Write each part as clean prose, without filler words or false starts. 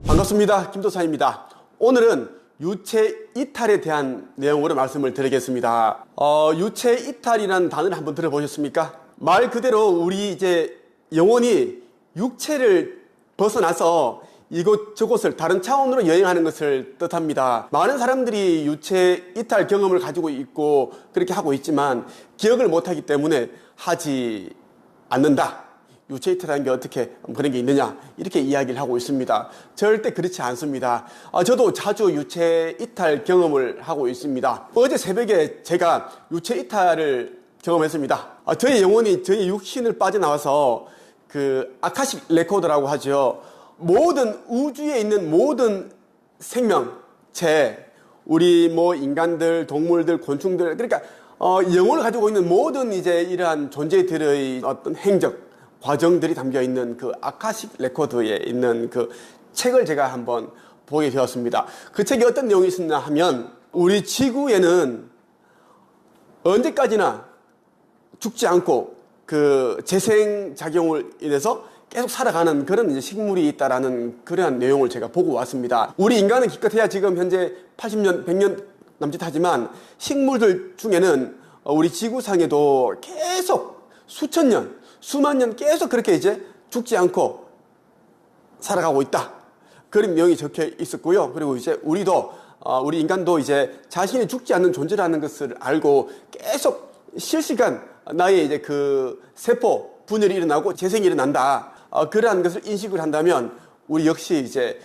반갑습니다. 김도사입니다. 오늘은 유체 이탈에 대한 내용으로 말씀을 드리겠습니다. 유체 이탈이라는 단어를 한번 들어보셨습니까? 말 그대로 우리 이제 영혼이 육체를 벗어나서 이곳저곳을 다른 차원으로 여행하는 것을 뜻합니다. 많은 사람들이 유체 이탈 경험을 가지고 있고 그렇게 하고 있지만 기억을 못하기 때문에 하지 않는다. 유체 이탈이라는 게 어떻게 그런 게 있느냐 이렇게 이야기를 하고 있습니다. 절대 그렇지 않습니다. 저도 자주 유체 이탈 경험을 하고 있습니다. 어제 새벽에 제가 유체 이탈을 경험했습니다. 저의 영혼이 저의 육신을 빠져나와서 그 아카식 레코더라고 하죠. 모든 우주에 있는 모든 생명체, 우리 뭐 인간들, 동물들, 곤충들, 그러니까 영혼을 가지고 있는 모든 이제 이러한 존재들의 어떤 행적 과정들이 담겨 있는 그 아카식 레코드에 있는 그 책을 제가 한번 보게 되었습니다. 그 책에 어떤 내용이 있었냐 하면 우리 지구에는 언제까지나 죽지 않고 그 재생작용을 인해서 계속 살아가는 그런 이제 식물이 있다라는 그러한 내용을 제가 보고 왔습니다. 우리 인간은 기껏해야 지금 현재 80년, 100년 남짓하지만 식물들 중에는 우리 지구상에도 계속 수천 년, 수만 년 계속 그렇게 이제 죽지 않고 살아가고 있다. 그런 내용이 적혀 있었고요. 그리고 이제 우리 인간도 이제 자신이 죽지 않는 존재라는 것을 알고 계속 실시간 나의 이제 그 세포 분열이 일어나고 재생이 일어난다. 그러한 것을 인식을 한다면 우리 역시 이제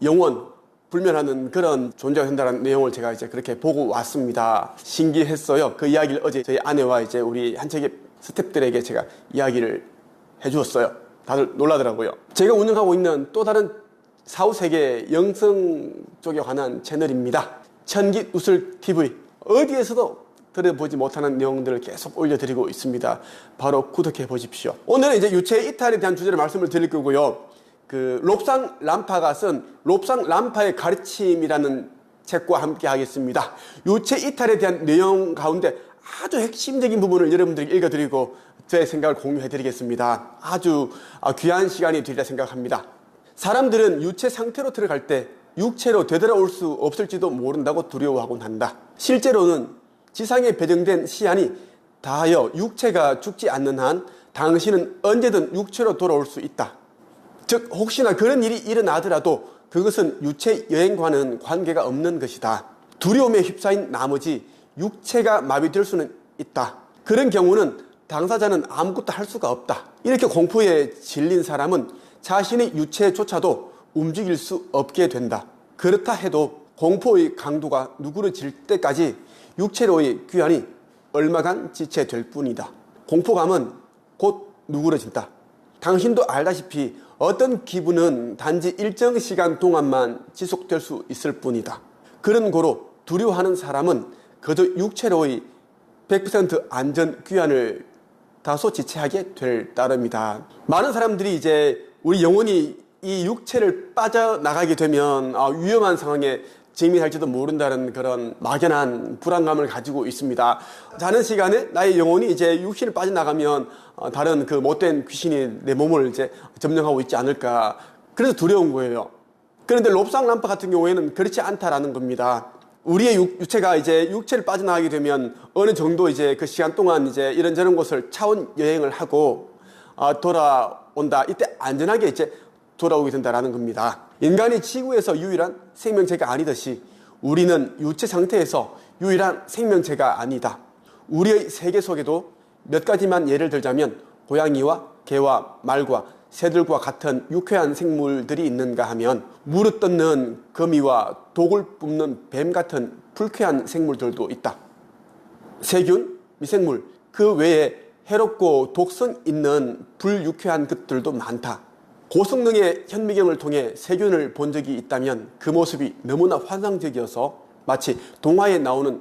영원 불멸하는 그런 존재가 된다는 내용을 제가 이제 그렇게 보고 왔습니다. 신기했어요. 그 이야기를 어제 저희 아내와 이제 우리 한책의 스태프들에게 제가 이야기를 해주었어요. 다들 놀라더라고요. 제가 운영하고 있는 또 다른 사후세계 영성 쪽에 관한 채널입니다. 천기우슬TV. 어디에서도 들어보지 못하는 내용들을 계속 올려드리고 있습니다. 바로 구독해 보십시오. 오늘은 이제 유체 이탈에 대한 주제로 말씀을 드릴 거고요. 그 롭상 람파가 쓴 롭상 람파의 가르침이라는 책과 함께 하겠습니다. 유체 이탈에 대한 내용 가운데 아주 핵심적인 부분을 여러분들에게 읽어드리고 제 생각을 공유해드리겠습니다. 아주 귀한 시간이 되리라 생각합니다. 사람들은 유체 상태로 들어갈 때 육체로 되돌아올 수 없을지도 모른다고 두려워하곤 한다. 실제로는 지상에 배정된 시한이 다하여 육체가 죽지 않는 한 당신은 언제든 육체로 돌아올 수 있다. 즉 혹시나 그런 일이 일어나더라도 그것은 육체 여행과는 관계가 없는 것이다. 두려움에 휩싸인 나머지 육체가 마비될 수는 있다. 그런 경우는 당사자는 아무것도 할 수가 없다. 이렇게 공포에 질린 사람은 자신의 유체조차도 움직일 수 없게 된다. 그렇다 해도 공포의 강도가 누그러질 때까지 육체로의 귀환이 얼마간 지체될 뿐이다. 공포감은 곧 누그러진다. 당신도 알다시피 어떤 기분은 단지 일정 시간 동안만 지속될 수 있을 뿐이다. 그런 고로 두려워하는 사람은 그저 육체로의 100% 안전 귀환을 다소 지체하게 될 따름이다. 많은 사람들이 이제 우리 영혼이 이 육체를 빠져나가게 되면 위험한 상황에 직면할지도 모른다는 그런 막연한 불안감을 가지고 있습니다. 자는 시간에 나의 영혼이 이제 육신을 빠져나가면 다른 그 못된 귀신이 내 몸을 이제 점령하고 있지 않을까. 그래서 두려운 거예요. 그런데 롭상 람파 같은 경우에는 그렇지 않다라는 겁니다. 우리의 유체가 이제 육체를 빠져나가게 되면 어느 정도 이제 그 시간 동안 이제 이런저런 곳을 차원 여행을 하고 돌아온다. 이때 안전하게 이제 돌아오게 된다라는 겁니다. 인간이 지구에서 유일한 생명체가 아니듯이 우리는 유체 상태에서 유일한 생명체가 아니다. 우리의 세계 속에도 몇 가지만 예를 들자면 고양이와 개와 말과 새들과 같은 유쾌한 생물들이 있는가 하면 물을 뜯는 거미와 독을 뿜는 뱀 같은 불쾌한 생물들도 있다. 세균, 미생물, 그 외에 해롭고 독성 있는 불유쾌한 것들도 많다. 고성능의 현미경을 통해 세균을 본 적이 있다면 그 모습이 너무나 환상적이어서 마치 동화에 나오는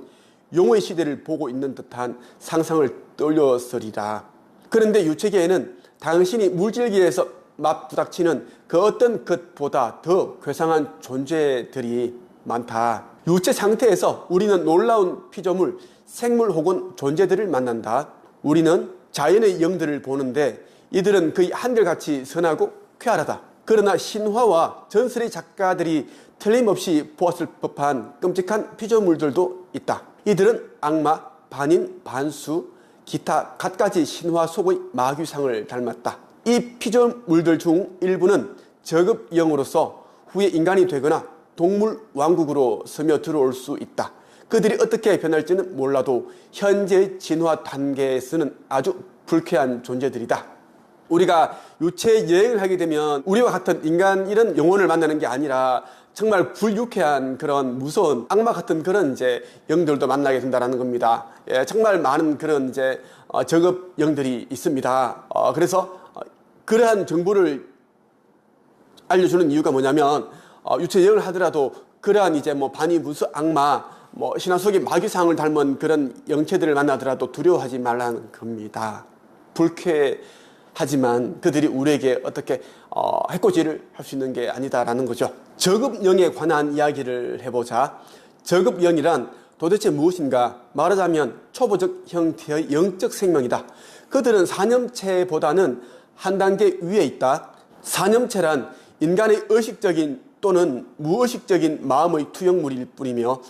용의 시대를 보고 있는 듯한 상상을 떠올렸으리라. 그런데 유체계에는 당신이 물질계에서 맞부닥치는 그 어떤 것보다 더 괴상한 존재들이 많다. 유체 상태에서 우리는 놀라운 피조물, 생물 혹은 존재들을 만난다. 우리는 자연의 영들을 보는데 이들은 거의 한결같이 선하고 쾌활하다. 그러나 신화와 전설의 작가들이 틀림없이 보았을 법한 끔찍한 피조물들도 있다. 이들은 악마, 반인, 반수, 기타 갖가지 신화 속의 마귀상을 닮았다. 이 피조물들 중 일부는 저급영으로서 후에 인간이 되거나 동물 왕국으로 스며들어올 수 있다. 그들이 어떻게 변할지는 몰라도 현재 진화 단계에서는 아주 불쾌한 존재들이다. 우리가 유체 여행을 하게 되면 우리와 같은 인간 이런 영혼을 만나는 게 아니라 정말 불유쾌한 그런 무서운 악마 같은 그런 이제 영들도 만나게 된다는 겁니다. 예, 정말 많은 그런 이제 저급 영들이 있습니다. 그래서 그러한 정보를 알려주는 이유가 뭐냐면 유체 여행을 하더라도 그러한 이제 뭐 반이 무수 악마, 뭐 신화 속의 마귀상을 닮은 그런 영체들을 만나더라도 두려워하지 말라는 겁니다. 불쾌하지만 그들이 우리에게 어떻게 해코지를 할 수 있는 게 아니다라는 거죠. 저급영에 관한 이야기를 해보자. 저급영이란 도대체 무엇인가? 말하자면 초보적 형태의 영적 생명이다. 그들은 사념체보다는 한 단계 위에 있다. 사념체란 인간의 의식적인 또는 무의식적인 마음의 투영물일 뿐이며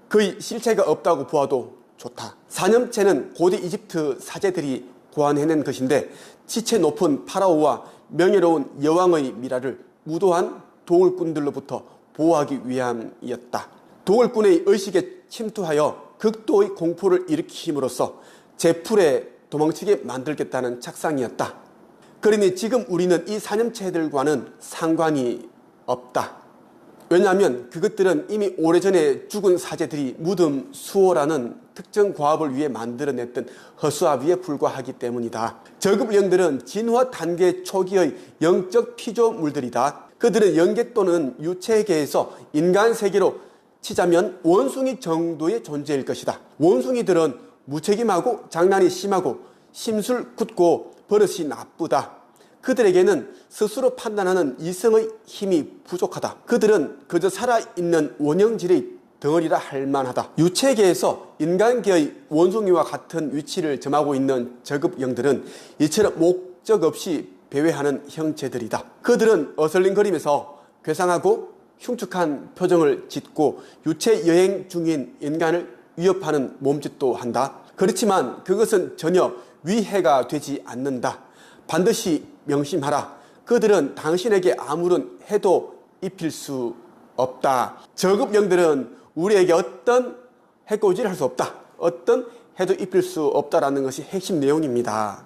거의 실체가 없다고 보아도 좋다. 사념체는 고대 이집트 사제들이 고안해낸 것인데 지체 높은 파라오와 명예로운 여왕의 미라를 무도한 도굴꾼들로부터 보호하기 위함이었다. 도굴꾼의 의식에 침투하여 극도의 공포를 일으킴으로써 제풀에 도망치게 만들겠다는 착상이었다. 그러니 지금 우리는 이 사념체들과는 상관이 없다. 왜냐하면 그것들은 이미 오래전에 죽은 사제들이 무덤 수호라는 특정 과업을 위해 만들어냈던 허수아비에 불과하기 때문이다. 저급 영들은 진화 단계 초기의 영적 피조물들이다. 그들은 영계 또는 유체계에서 인간 세계로 치자면 원숭이 정도의 존재일 것이다. 원숭이들은 무책임하고 장난이 심하고 심술 굳고 버릇이 나쁘다. 그들에게는 스스로 판단하는 이성의 힘이 부족하다. 그들은 그저 살아있는 원형질의 덩어리라 할 만하다. 유체계에서 인간계의 원숭이와 같은 위치를 점하고 있는 저급 영들은 이처럼 목적 없이 배회하는 형체들이다. 그들은 어슬링거리면서 괴상하고 흉측한 표정을 짓고 유체 여행 중인 인간을 위협하는 몸짓도 한다. 그렇지만 그것은 전혀 위해가 되지 않는다. 반드시 명심하라. 그들은 당신에게 아무런 해도 입힐 수 없다. 저급 영들은 우리에게 어떤 해코지를 할 수 없다. 어떤 해도 입힐 수 없다라는 것이 핵심 내용입니다.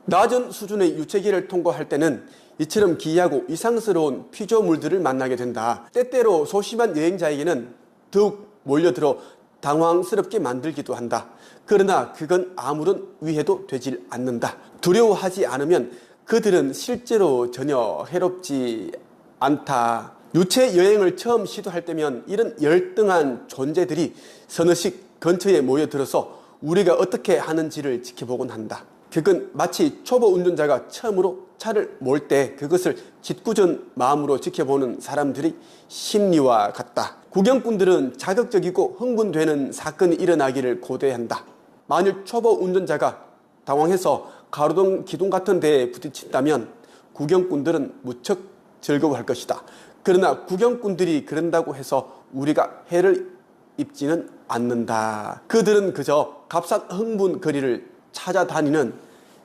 낮은 수준의 유체계를 통과할 때는 이처럼 기이하고 이상스러운 피조물들을 만나게 된다. 때때로 소심한 여행자에게는 더욱 몰려들어 당황스럽게 만들기도 한다. 그러나 그건 아무런 위해도 되질 않는다. 두려워하지 않으면 그들은 실제로 전혀 해롭지 않다. 유체 여행을 처음 시도할 때면 이런 열등한 존재들이 서너씩 근처에 모여들어서 우리가 어떻게 하는지를 지켜보곤 한다. 그건 마치 초보 운전자가 처음으로 차를 몰 때 그것을 짓궂은 마음으로 지켜보는 사람들의 심리와 같다. 구경꾼들은 자극적이고 흥분되는 사건이 일어나기를 고대한다. 만일 초보 운전자가 당황해서 가로등 기둥 같은 데에 부딪힌다면 구경꾼들은 무척 즐거워할 것이다. 그러나 구경꾼들이 그런다고 해서 우리가 해를 입지는 않는다. 그들은 그저 값싼 흥분거리를 찾아다니는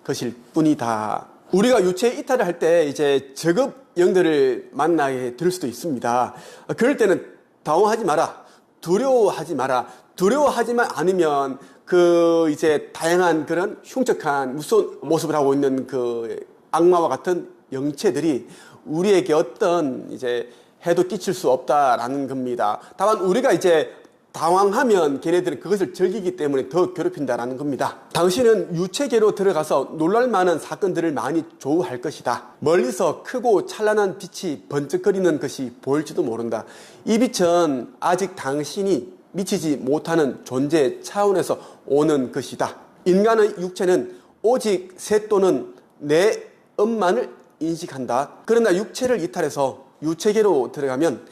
것일 뿐이다. 우리가 유체 이탈을 할 때 이제 저급 영들을 만나게 될 수도 있습니다. 그럴 때는 당황하지 마라. 두려워하지 마라. 두려워하지만 않으면 그 이제 다양한 그런 흉측한 무서운 모습을 하고 있는 그 악마와 같은 영체들이 우리에게 어떤 이제 해도 끼칠 수 없다라는 겁니다. 다만 우리가 이제 당황하면 걔네들은 그것을 즐기기 때문에 더 괴롭힌다라는 겁니다. 당신은 유체계로 들어가서 놀랄만한 사건들을 많이 조우할 것이다. 멀리서 크고 찬란한 빛이 번쩍거리는 것이 보일지도 모른다. 이 빛은 아직 당신이 미치지 못하는 존재 차원에서 오는 것이다. 인간의 육체는 오직 새 또는 내 업만을 인식한다. 그러나 육체를 이탈해서 유체계로 들어가면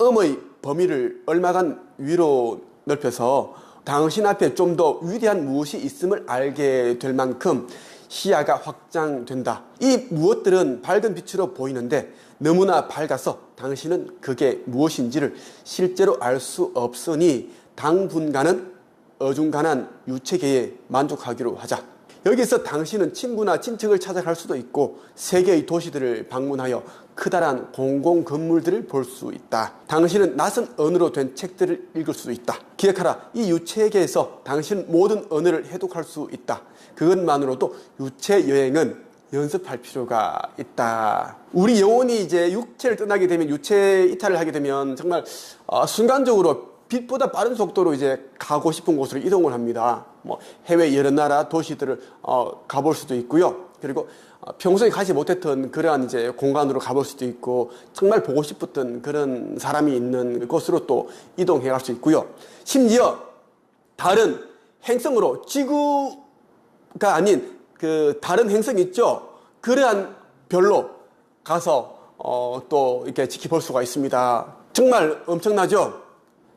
음의 범위를 얼마간 위로 넓혀서 당신 앞에 좀 더 위대한 무엇이 있음을 알게 될 만큼 시야가 확장된다. 이 무엇들은 밝은 빛으로 보이는데 너무나 밝아서 당신은 그게 무엇인지를 실제로 알 수 없으니 당분간은 어중간한 유체계에 만족하기로 하자. 여기서 당신은 친구나 친척을 찾아갈 수도 있고 세계의 도시들을 방문하여 크다란 공공 건물들을 볼 수 있다. 당신은 낯선 언어로 된 책들을 읽을 수도 있다. 기억하라, 이 유체계에서 당신은 모든 언어를 해독할 수 있다. 그것만으로도 유체 여행은 연습할 필요가 있다. 우리 영혼이 이제 육체를 떠나게 되면, 유체 이탈을 하게 되면 정말 순간적으로 빛보다 빠른 속도로 이제 가고 싶은 곳으로 이동을 합니다. 뭐 해외 여러 나라 도시들을 가볼 수도 있고요. 그리고 평소에 가지 못했던 그러한 이제 공간으로 가볼 수도 있고, 정말 보고 싶었던 그런 사람이 있는 곳으로 또 이동해 갈 수 있고요. 심지어 다른 행성으로, 지구가 아닌 그 다른 행성 있죠. 그러한 별로 가서 또 이렇게 지켜볼 수가 있습니다. 정말 엄청나죠?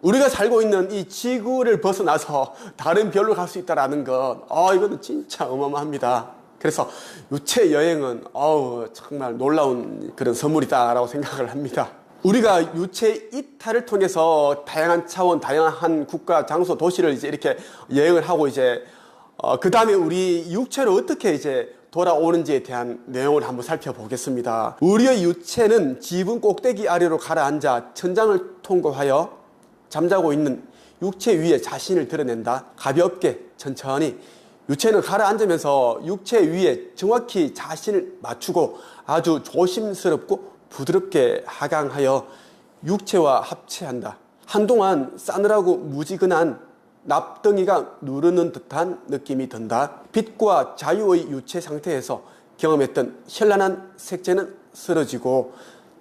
우리가 살고 있는 이 지구를 벗어나서 다른 별로 갈 수 있다라는 것, 이거는 진짜 어마어마합니다. 그래서 유체 여행은 정말 놀라운 그런 선물이다라고 생각을 합니다. 우리가 유체 이탈을 통해서 다양한 차원, 다양한 국가, 장소, 도시를 이제 이렇게 여행을 하고 이제 그 다음에 우리 육체로 어떻게 이제 돌아오는지에 대한 내용을 한번 살펴보겠습니다. 우리의 유체는 지붕 꼭대기 아래로 가라앉아 천장을 통과하여 잠자고 있는 육체 위에 자신을 드러낸다. 가볍게 천천히 유체는 가라앉으면서 육체 위에 정확히 자신을 맞추고 아주 조심스럽고 부드럽게 하강하여 육체와 합체한다. 한동안 싸늘하고 무지근한 납덩이가 누르는 듯한 느낌이 든다. 빛과 자유의 유체 상태에서 경험했던 현란한 색채는 쓰러지고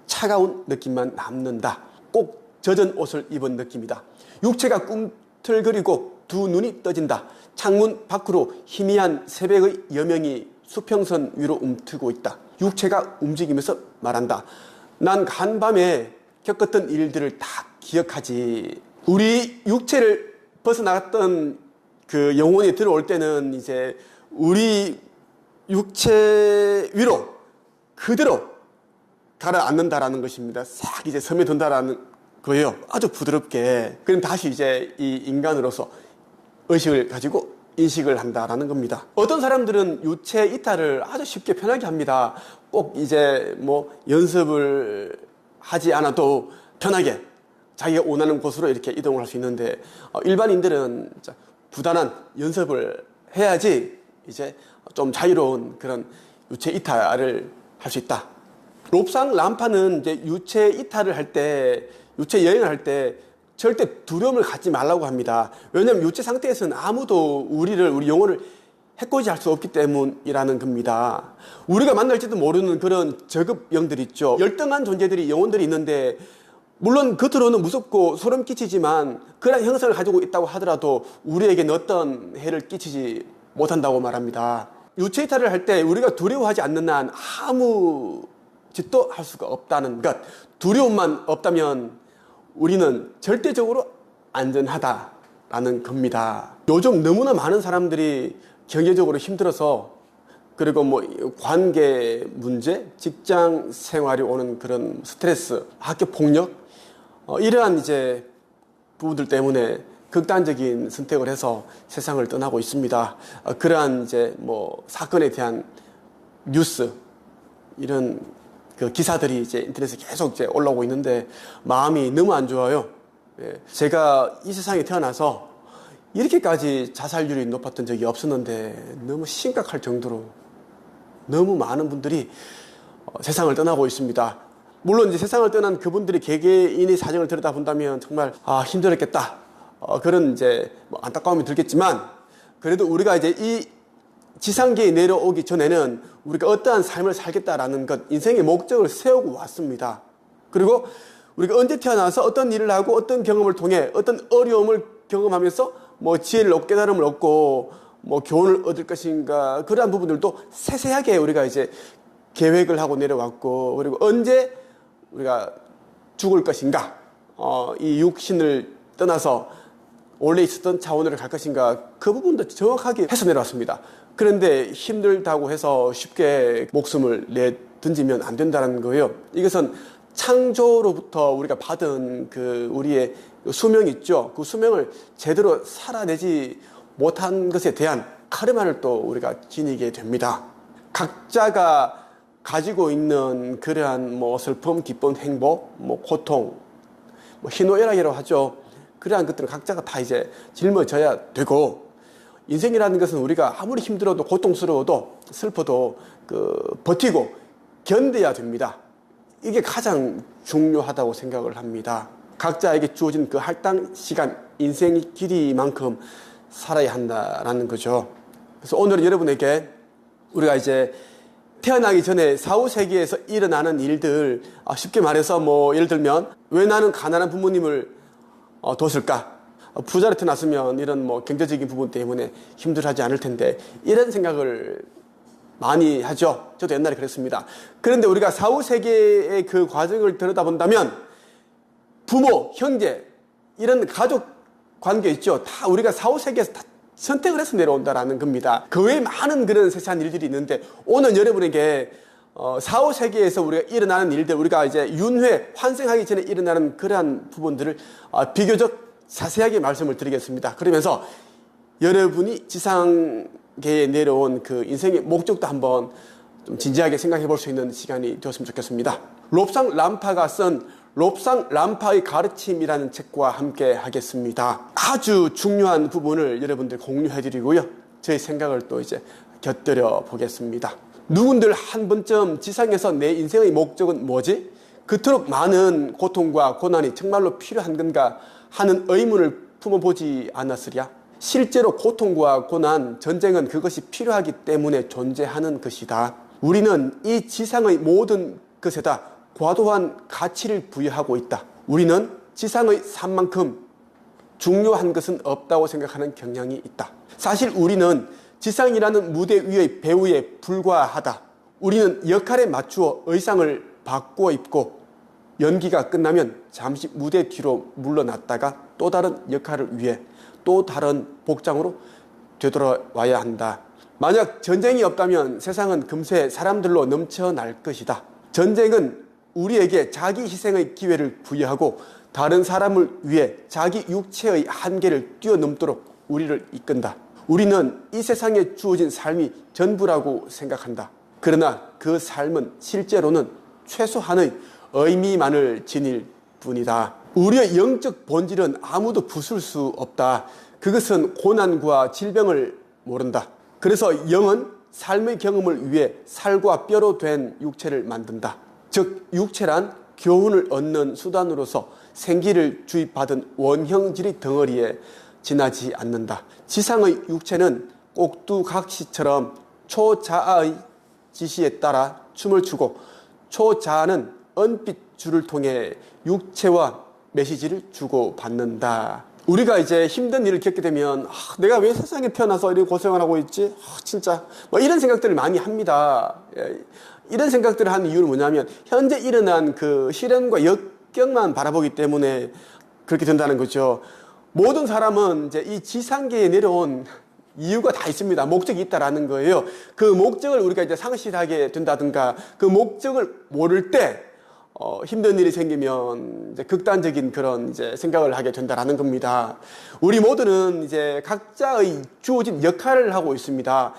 차가운 느낌만 남는다. 꼭 젖은 옷을 입은 느낌이다. 육체가 꿈틀거리고 두 눈이 떠진다. 창문 밖으로 희미한 새벽의 여명이 수평선 위로 움트고 있다. 육체가 움직이면서 말한다. 난 간밤에 겪었던 일들을 다 기억하지. 우리 육체를 벗어나갔던 그 영혼이 들어올 때는 이제 우리 육체 위로 그대로 가라앉는다라는 것입니다. 싹 이제 스며든다라는 거예요. 아주 부드럽게. 그럼 다시 이제 이 인간으로서 의식을 가지고 인식을 한다라는 겁니다. 어떤 사람들은 유체 이탈을 아주 쉽게 편하게 합니다. 꼭 이제 뭐 연습을 하지 않아도 편하게 자기가 원하는 곳으로 이렇게 이동을 할 수 있는데, 일반인들은 부단한 연습을 해야지 이제 좀 자유로운 그런 유체 이탈을 할 수 있다. 롭상 람파는 이제 유체 이탈을 할 때, 유체 여행을 할 때 절대 두려움을 갖지 말라고 합니다. 왜냐하면 유체 상태에서는 아무도 우리 영혼을 해코지할 수 없기 때문이라는 겁니다. 우리가 만날지도 모르는 그런 저급 영들 있죠. 열등한 존재들이, 영혼들이 있는데, 물론 겉으로는 무섭고 소름 끼치지만 그런 형성을 가지고 있다고 하더라도 우리에게는 어떤 해를 끼치지 못한다고 말합니다. 유체 이탈을 할 때 우리가 두려워하지 않는 한 아무 짓도 할 수가 없다는 것. 두려움만 없다면 우리는 절대적으로 안전하다라는 겁니다. 요즘 너무나 많은 사람들이 경제적으로 힘들어서, 그리고 뭐 관계 문제, 직장 생활이 오는 그런 스트레스, 학교 폭력, 이러한 이제 부분들 때문에 극단적인 선택을 해서 세상을 떠나고 있습니다. 그러한 이제 뭐 사건에 대한 뉴스, 이런 그 기사들이 이제 인터넷에 계속 이제 올라오고 있는데 마음이 너무 안 좋아요. 제가 이 세상에 태어나서 이렇게까지 자살률이 높았던 적이 없었는데 너무 심각할 정도로 너무 많은 분들이 세상을 떠나고 있습니다. 물론 이제 세상을 떠난 그분들이 개개인의 사정을 들여다본다면 정말 힘들었겠다, 그런 이제 뭐 안타까움이 들겠지만, 그래도 우리가 이제 이 지상계에 내려오기 전에는 우리가 어떠한 삶을 살겠다라는 것, 인생의 목적을 세우고 왔습니다. 그리고 우리가 언제 태어나서 어떤 일을 하고 어떤 경험을 통해 어떤 어려움을 경험하면서 뭐 지혜를 얻고 깨달음을 얻고 뭐 교훈을 얻을 것인가, 그러한 부분들도 세세하게 우리가 이제 계획을 하고 내려왔고, 그리고 언제 우리가 죽을 것인가, 이 육신을 떠나서 원래 있었던 차원으로 갈 것인가, 그 부분도 정확하게 해서 내려왔습니다. 그런데 힘들다고 해서 쉽게 목숨을 던지면 안 된다는 거예요. 이것은 창조로부터 우리가 받은 그 우리의 수명이 있죠. 그 수명을 제대로 살아내지 못한 것에 대한 카르마를 또 우리가 지니게 됩니다. 각자가 가지고 있는 그러한 슬픔, 기쁨, 행복, 고통, 희노애락이라고 하죠. 그러한 것들을 각자가 다 이제 짊어져야 되고, 인생이라는 것은 우리가 아무리 힘들어도 고통스러워도 슬퍼도 버티고 견뎌야 됩니다. 이게 가장 중요하다고 생각을 합니다. 각자에게 주어진 그 할당 시간, 인생의 길이만큼 살아야 한다라는 거죠. 그래서 오늘은 여러분에게 우리가 이제 태어나기 전에 사후세계에서 일어나는 일들, 쉽게 말해서 예를 들면 왜 나는 가난한 부모님을 뒀을까? 부자로 태어났으면 이런 경제적인 부분 때문에 힘들어하지 않을 텐데, 이런 생각을 많이 하죠. 저도 옛날에 그랬습니다. 그런데 우리가 사후세계의 그 과정을 들여다본다면 부모, 형제, 이런 가족 관계 있죠. 다 우리가 사후세계에서 다 선택을 해서 내려온다라는 겁니다. 그 외에 많은 그런 세세한 일들이 있는데, 오늘 여러분에게 사후세계에서 우리가 일어나는 일들, 우리가 이제 윤회, 환생하기 전에 일어나는 그러한 부분들을 비교적 자세하게 말씀을 드리겠습니다. 그러면서 여러분이 지상계에 내려온 그 인생의 목적도 한번 좀 진지하게 생각해 볼 수 있는 시간이 되었으면 좋겠습니다. 롭상 람파가 쓴 롭상 람파의 가르침이라는 책과 함께 하겠습니다. 아주 중요한 부분을 여러분들 공유해 드리고요. 저의 생각을 또 이제 곁들여 보겠습니다. 누군들 한 번쯤 지상에서 내 인생의 목적은 뭐지? 그토록 많은 고통과 고난이 정말로 필요한 건가 하는 의문을 품어보지 않았으랴? 실제로 고통과 고난, 전쟁은 그것이 필요하기 때문에 존재하는 것이다. 우리는 이 지상의 모든 것에다 과도한 가치를 부여하고 있다. 우리는 지상의 삶만큼 중요한 것은 없다고 생각하는 경향이 있다. 사실 우리는 지상이라는 무대 위의 배우에 불과하다. 우리는 역할에 맞추어 의상을 바꾸어 입고 연기가 끝나면 잠시 무대 뒤로 물러났다가 또 다른 역할을 위해 또 다른 복장으로 되돌아와야 한다. 만약 전쟁이 없다면 세상은 금세 사람들로 넘쳐날 것이다. 전쟁은 우리에게 자기 희생의 기회를 부여하고 다른 사람을 위해 자기 육체의 한계를 뛰어넘도록 우리를 이끈다. 우리는 이 세상에 주어진 삶이 전부라고 생각한다. 그러나 그 삶은 실제로는 최소한의 의미만을 지닐 뿐이다. 우리의 영적 본질은 아무도 부술 수 없다. 그것은 고난과 질병을 모른다. 그래서 영은 삶의 경험을 위해 살과 뼈로 된 육체를 만든다. 즉 육체란 교훈을 얻는 수단으로서 생기를 주입받은 원형질의 덩어리에 지나지 않는다. 지상의 육체는 꼭두각시처럼 초자아의 지시에 따라 춤을 추고 초자아는 은빛 줄을 통해 육체와 메시지를 주고받는다. 우리가 이제 힘든 일을 겪게 되면 내가 왜 세상에 태어나서 이렇게 고생을 하고 있지? 진짜 이런 생각들을 많이 합니다. 이런 생각들을 하는 이유는 뭐냐면 현재 일어난 그 시련과 역경만 바라보기 때문에 그렇게 된다는 거죠. 모든 사람은 이제 이 지상계에 내려온 이유가 다 있습니다. 목적이 있다라는 거예요. 그 목적을 우리가 이제 상실하게 된다든가 그 목적을 모를 때 힘든 일이 생기면 이제 극단적인 그런 이제 생각을 하게 된다라는 겁니다. 우리 모두는 이제 각자의 주어진 역할을 하고 있습니다.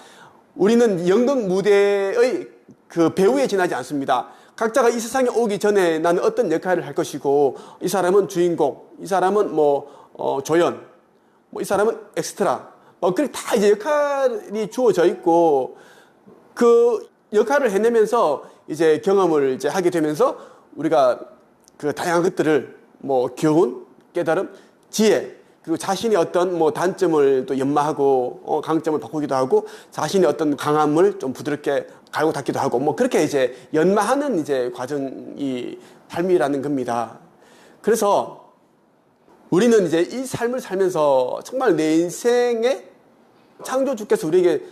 우리는 연극 무대의 그 배우에 지나지 않습니다. 각자가 이 세상에 오기 전에 나는 어떤 역할을 할 것이고, 이 사람은 주인공, 이 사람은 조연, 이 사람은 엑스트라, 그렇게 다 이제 역할이 주어져 있고, 그 역할을 해내면서 이제 경험을 이제 하게 되면서 우리가 그 다양한 것들을 교훈, 깨달음, 지혜, 그리고 자신의 어떤 단점을 또 연마하고 강점을 바꾸기도 하고 자신의 어떤 강함을 좀 부드럽게 갈고 닦기도 하고 그렇게 이제 연마하는 이제 과정이 삶이라는 겁니다. 그래서 우리는 이제 이 삶을 살면서 정말 내 인생에 창조주께서 우리에게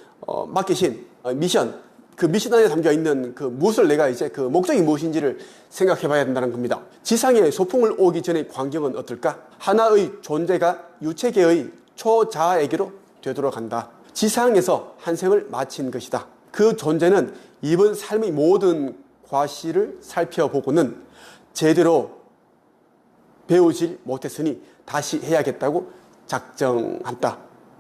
맡기신 미션, 그 미션 안에 담겨 있는 그 무엇을 내가 이제 그 목적이 무엇인지를 생각해 봐야 된다는 겁니다. 지상에 소풍을 오기 전의 광경은 어떨까? 하나의 존재가 유체계의 초자아에게로 되돌아간다. 지상에서 한 생을 마친 것이다. 그 존재는 이번 삶의 모든 과실을 살펴보고는 제대로 배우질 못했으니 다시 해야겠다고 작정한다.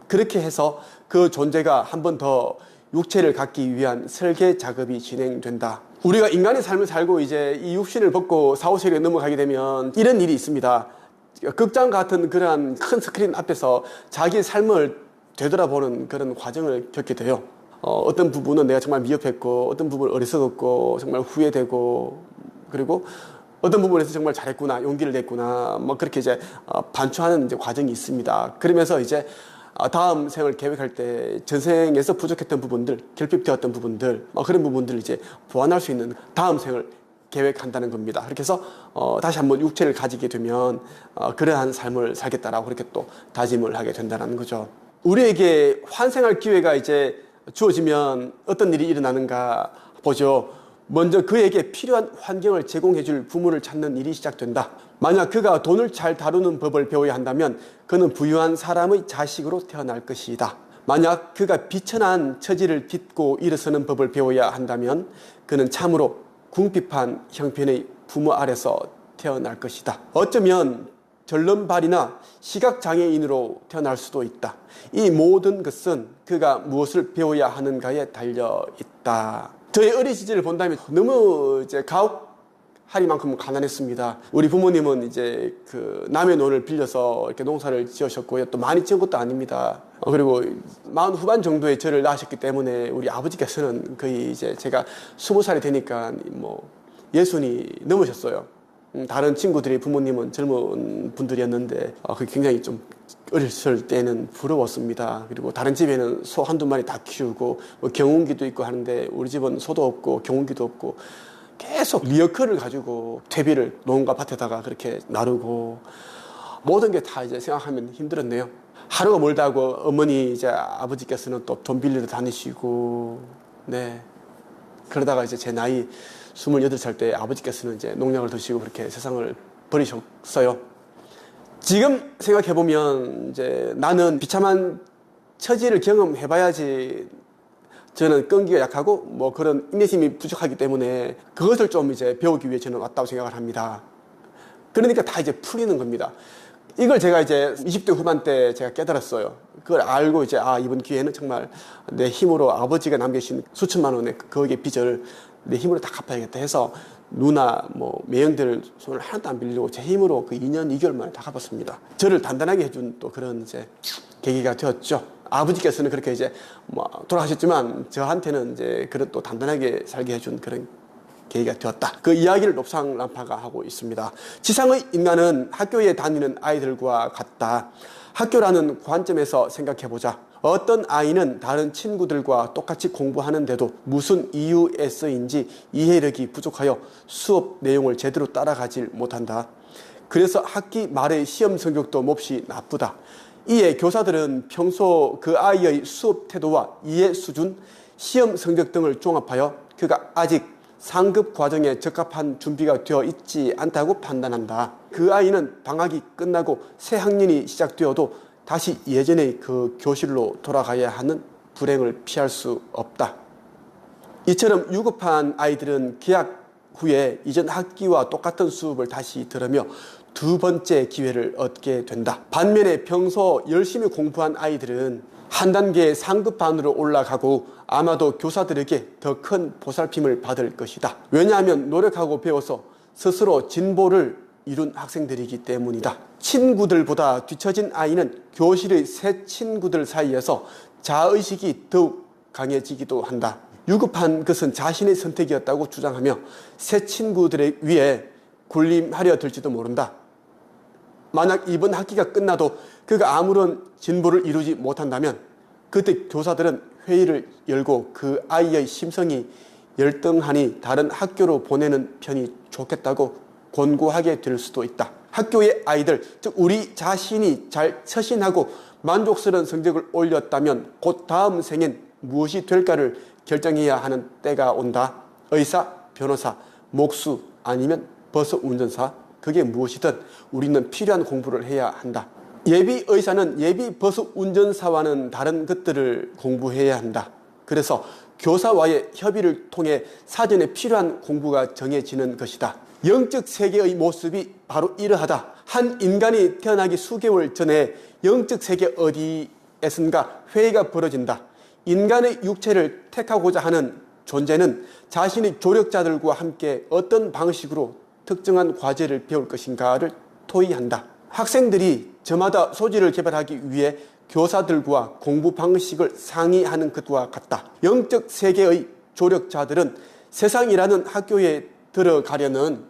그렇게 해서 그 존재가 한 번 더 육체를 갖기 위한 설계 작업이 진행된다. 우리가 인간의 삶을 살고 이제 이 육신을 벗고 사후세계에 넘어가게 되면 이런 일이 있습니다. 극장 같은 그러한 큰 스크린 앞에서 자기의 삶을 되돌아보는 그런 과정을 겪게 돼요. 어떤 부분은 내가 정말 미흡했고, 어떤 부분은 어리석었고, 정말 후회되고, 그리고 어떤 부분에서 정말 잘했구나, 용기를 냈구나, 뭐 그렇게 이제 반추하는 이제 과정이 있습니다. 그러면서 이제 다음 생을 계획할 때 전생에서 부족했던 부분들, 결핍되었던 부분들, 그런 부분들을 이제 보완할 수 있는 다음 생을 계획한다는 겁니다. 그렇게 해서 다시 한번 육체를 가지게 되면 그러한 삶을 살겠다라고 그렇게 또 다짐을 하게 된다는 거죠. 우리에게 환생할 기회가 이제 주어지면 어떤 일이 일어나는가 보죠. 먼저 그에게 필요한 환경을 제공해줄 부모를 찾는 일이 시작된다. 만약 그가 돈을 잘 다루는 법을 배워야 한다면 그는 부유한 사람의 자식으로 태어날 것이다. 만약 그가 비천한 처지를 딛고 일어서는 법을 배워야 한다면 그는 참으로 궁핍한 형편의 부모 아래서 태어날 것이다. 어쩌면 절름발이나 시각장애인으로 태어날 수도 있다. 이 모든 것은 그가 무엇을 배워야 하는가에 달려있다. 저의 어린 시절을 본다면 너무 이제 가혹하리만큼 가난했습니다. 우리 부모님은 이제 그 남의 논을 빌려서 이렇게 농사를 지으셨고요. 또 많이 지은 것도 아닙니다. 그리고 40 후반 정도에 저를 낳으셨기 때문에 우리 아버지께서는 거의 이제 제가 20살이 되니까 뭐 60이 넘으셨어요. 다른 친구들의 부모님은 젊은 분들이었는데 그게 굉장히 좀 어렸을 때는 부러웠습니다. 그리고 다른 집에는 소 한두 마리 다 키우고 뭐 경운기도 있고 하는데 우리 집은 소도 없고 경운기도 없고 계속 리어커를 가지고 퇴비를 농가 밭에다가 그렇게 나르고 모든 게 다 이제 생각하면 힘들었네요. 하루가 멀다고 어머니 이제 아버지께서는 또 돈 빌리러 다니시고 네 그러다가 이제 제 나이 28살 때 아버지께서는 이제 농약을 드시고 그렇게 세상을 버리셨어요. 지금 생각해보면 이제 나는 비참한 처지를 경험해봐야지 저는 끈기가 약하고 뭐 그런 인내심이 부족하기 때문에 그것을 좀 이제 배우기 위해 저는 왔다고 생각을 합니다. 그러니까 다 이제 풀리는 겁니다. 이걸 제가 이제 20대 후반 때 제가 깨달았어요. 그걸 알고 이제 이번 기회에는 정말 내 힘으로 아버지가 남기신 수천만 원의 거기에 빚을 내 힘으로 다 갚아야겠다 해서 누나 뭐 매형들 손을 하나도 안 빌리고 제 힘으로 그 2년 2개월 만에 다 갚았습니다. 저를 단단하게 해준 또 그런 이제 계기가 되었죠. 아버지께서는 그렇게 이제 뭐 돌아가셨지만 저한테는 이제 그런 또 단단하게 살게 해준 그런 계기가 되었다. 그 이야기를 롭상란파가 하고 있습니다. 지상의 인간은 학교에 다니는 아이들과 같다. 학교라는 관점에서 생각해보자. 어떤 아이는 다른 친구들과 똑같이 공부하는데도 무슨 이유에서인지 이해력이 부족하여 수업 내용을 제대로 따라가질 못한다. 그래서 학기 말의 시험 성적도 몹시 나쁘다. 이에 교사들은 평소 그 아이의 수업 태도와 이해 수준, 시험 성적 등을 종합하여 그가 아직 상급 과정에 적합한 준비가 되어 있지 않다고 판단한다. 그 아이는 방학이 끝나고 새 학년이 시작되어도 다시 예전의 그 교실로 돌아가야 하는 불행을 피할 수 없다. 이처럼 유급한 아이들은 개학 후에 이전 학기와 똑같은 수업을 다시 들으며 두 번째 기회를 얻게 된다. 반면에 평소 열심히 공부한 아이들은 한 단계 상급반으로 올라가고 아마도 교사들에게 더 큰 보살핌을 받을 것이다. 왜냐하면 노력하고 배워서 스스로 진보를 이룬 학생들이기 때문이다. 친구들보다 뒤처진 아이는 교실의 새 친구들 사이에서 자아의식이 더욱 강해지기도 한다. 유급한 것은 자신의 선택이었다고 주장하며 새 친구들에 위해 군림하려 들지도 모른다. 만약 이번 학기가 끝나도 그가 아무런 진보를 이루지 못한다면 그때 교사들은 회의를 열고 그 아이의 심성이 열등하니 다른 학교로 보내는 편이 좋겠다고 권고하게 될 수도 있다. 학교의 아이들, 즉 우리 자신이 잘 처신하고 만족스러운 성적을 올렸다면 곧 다음 생엔 무엇이 될까를 결정해야 하는 때가 온다. 의사, 변호사, 목수 아니면 버스 운전사, 그게 무엇이든 우리는 필요한 공부를 해야 한다. 예비 의사는 예비 버스 운전사와는 다른 것들을 공부해야 한다. 그래서 교사와의 협의를 통해 사전에 필요한 공부가 정해지는 것이다. 영적 세계의 모습이 바로 이러하다. 한 인간이 태어나기 수개월 전에 영적 세계 어디에선가 회의가 벌어진다. 인간의 육체를 택하고자 하는 존재는 자신의 조력자들과 함께 어떤 방식으로 특정한 과제를 배울 것인가를 토의한다. 학생들이 저마다 소질을 개발하기 위해 교사들과 공부 방식을 상의하는 것과 같다. 영적 세계의 조력자들은 세상이라는 학교에 들어가려는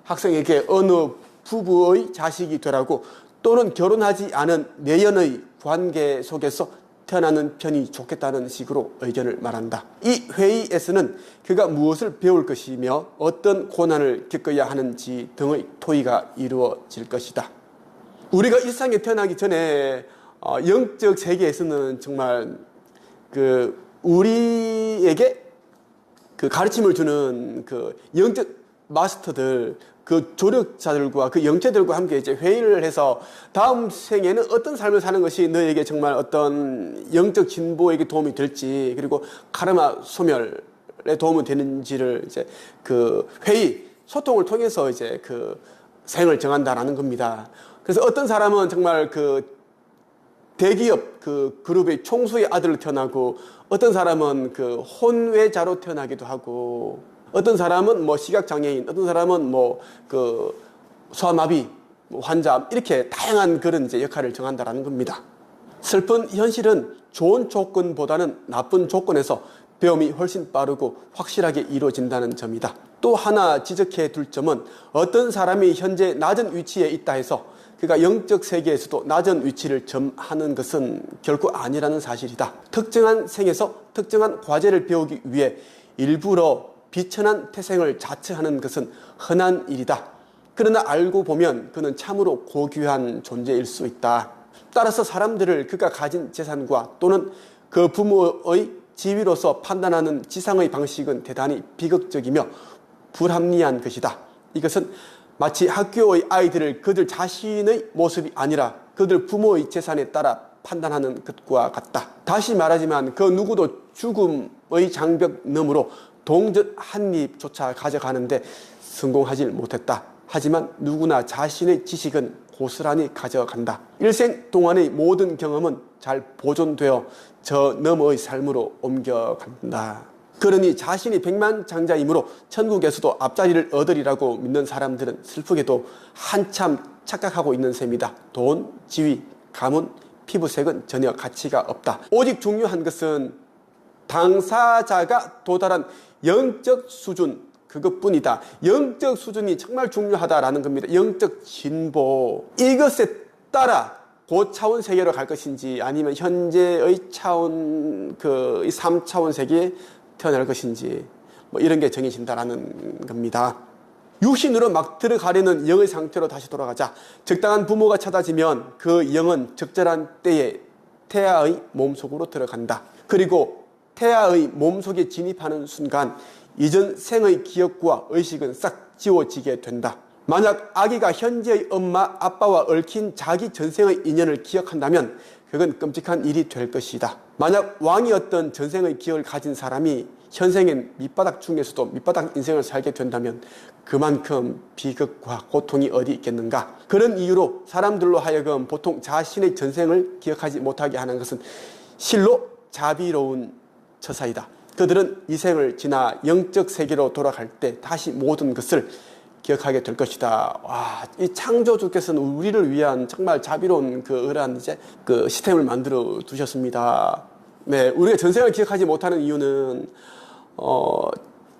학생에게 어느 부부의 자식이 되라고 또는 결혼하지 않은 내연의 관계 속에서 태어나는 편이 좋겠다는 식으로 의견을 말한다. 이 회의에서는 그가 무엇을 배울 것이며 어떤 고난을 겪어야 하는지 등의 토의가 이루어질 것이다. 우리가 이 세상에 태어나기 전에 영적 세계에서는 정말 우리에게 가르침을 주는 영적 마스터들, 조력자들과 영체들과 함께 이제 회의를 해서 다음 생에는 어떤 삶을 사는 것이 너에게 정말 어떤 영적 진보에게 도움이 될지, 그리고 카르마 소멸에 도움이 되는지를 이제 소통을 통해서 이제 생을 정한다라는 겁니다. 그래서 어떤 사람은 정말 대기업 그룹의 총수의 아들로 태어나고, 어떤 사람은 혼외자로 태어나기도 하고, 어떤 사람은 시각장애인, 어떤 사람은 소아마비 환자, 이렇게 다양한 그런 이제 역할을 정한다라는 겁니다. 슬픈 현실은 좋은 조건보다는 나쁜 조건에서 배움이 훨씬 빠르고 확실하게 이루어진다는 점이다. 또 하나 지적해 둘 점은, 어떤 사람이 현재 낮은 위치에 있다 해서 그가 영적 세계에서도 낮은 위치를 점하는 것은 결코 아니라는 사실이다. 특정한 생에서 특정한 과제를 배우기 위해 일부러 비천한 태생을 자처하는 것은 흔한 일이다. 그러나 알고 보면 그는 참으로 고귀한 존재일 수 있다. 따라서 사람들을 그가 가진 재산과 또는 그 부모의 지위로서 판단하는 지상의 방식은 대단히 비극적이며 불합리한 것이다. 이것은 마치 학교의 아이들을 그들 자신의 모습이 아니라 그들 부모의 재산에 따라 판단하는 것과 같다. 다시 말하지만 그 누구도 죽음의 장벽 너머로 동전 한 입조차 가져가는데 성공하지 못했다. 하지만 누구나 자신의 지식은 고스란히 가져간다. 일생 동안의 모든 경험은 잘 보존되어 저 너머의 삶으로 옮겨간다. 그러니 자신이 백만장자이므로 천국에서도 앞자리를 얻으리라고 믿는 사람들은 슬프게도 한참 착각하고 있는 셈이다. 돈, 지위, 가문, 피부색은 전혀 가치가 없다. 오직 중요한 것은 당사자가 도달한 영적 수준, 그것뿐이다. 영적 수준이 정말 중요하다라는 겁니다. 영적 진보, 이것에 따라 고차원 세계로 갈 것인지 아니면 현재의 차원, 이 3차원 세계에 태어날 것인지 이런 게 정해진다라는 겁니다. 육신으로 막 들어가려는 영의 상태로 다시 돌아가자. 적당한 부모가 찾아지면 그 영은 적절한 때에 태아의 몸속으로 들어간다. 그리고 태아의 몸속에 진입하는 순간 이전 생의 기억과 의식은 싹 지워지게 된다. 만약 아기가 현재의 엄마, 아빠와 얽힌 자기 전생의 인연을 기억한다면 그건 끔찍한 일이 될 것이다. 만약 왕이었던 전생의 기억을 가진 사람이 현생엔 밑바닥 중에서도 밑바닥 인생을 살게 된다면 그만큼 비극과 고통이 어디 있겠는가. 그런 이유로 사람들로 하여금 보통 자신의 전생을 기억하지 못하게 하는 것은 실로 자비로운 처사이다. 그들은 이 생을 지나 영적 세계로 돌아갈 때 다시 모든 것을 기억하게 될 것이다. 와, 이 창조주께서는 우리를 위한 정말 자비로운 그러한 시스템을 만들어 두셨습니다. 네, 우리가 전생을 기억하지 못하는 이유는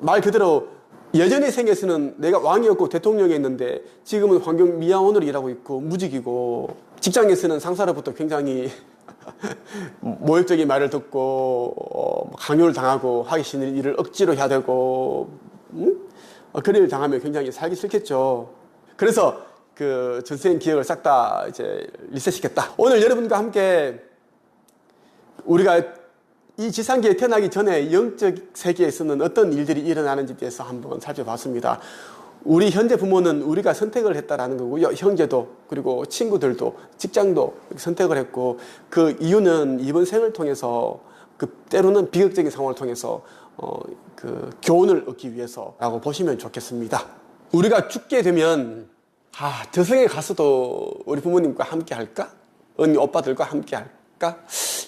말 그대로 예전의 생에서는 내가 왕이었고 대통령이었는데 지금은 환경 미화원으로 일하고 있고 무직이고, 직장에서는 상사로부터 굉장히 모욕적인 말을 듣고 강요를 당하고 하기 싫은 일을 억지로 해야 되고, 그런 일을 당하면 굉장히 살기 싫겠죠. 그래서 그 전생 기억을 싹 다 이제 리셋시켰다. 오늘 여러분과 함께 우리가 이 지상계에 태어나기 전에 영적 세계에서는 어떤 일들이 일어나는지에 대해서 한번 살펴봤습니다. 우리 현재 부모는 우리가 선택을 했다라는 거고요. 형제도, 그리고 친구들도, 직장도 선택을 했고, 그 이유는 이번 생을 통해서, 때로는 비극적인 상황을 통해서 그 교훈을 얻기 위해서라고 보시면 좋겠습니다. 우리가 죽게 되면 저승에 가서도 우리 부모님과 함께 할까? 언니 오빠들과 함께 할까?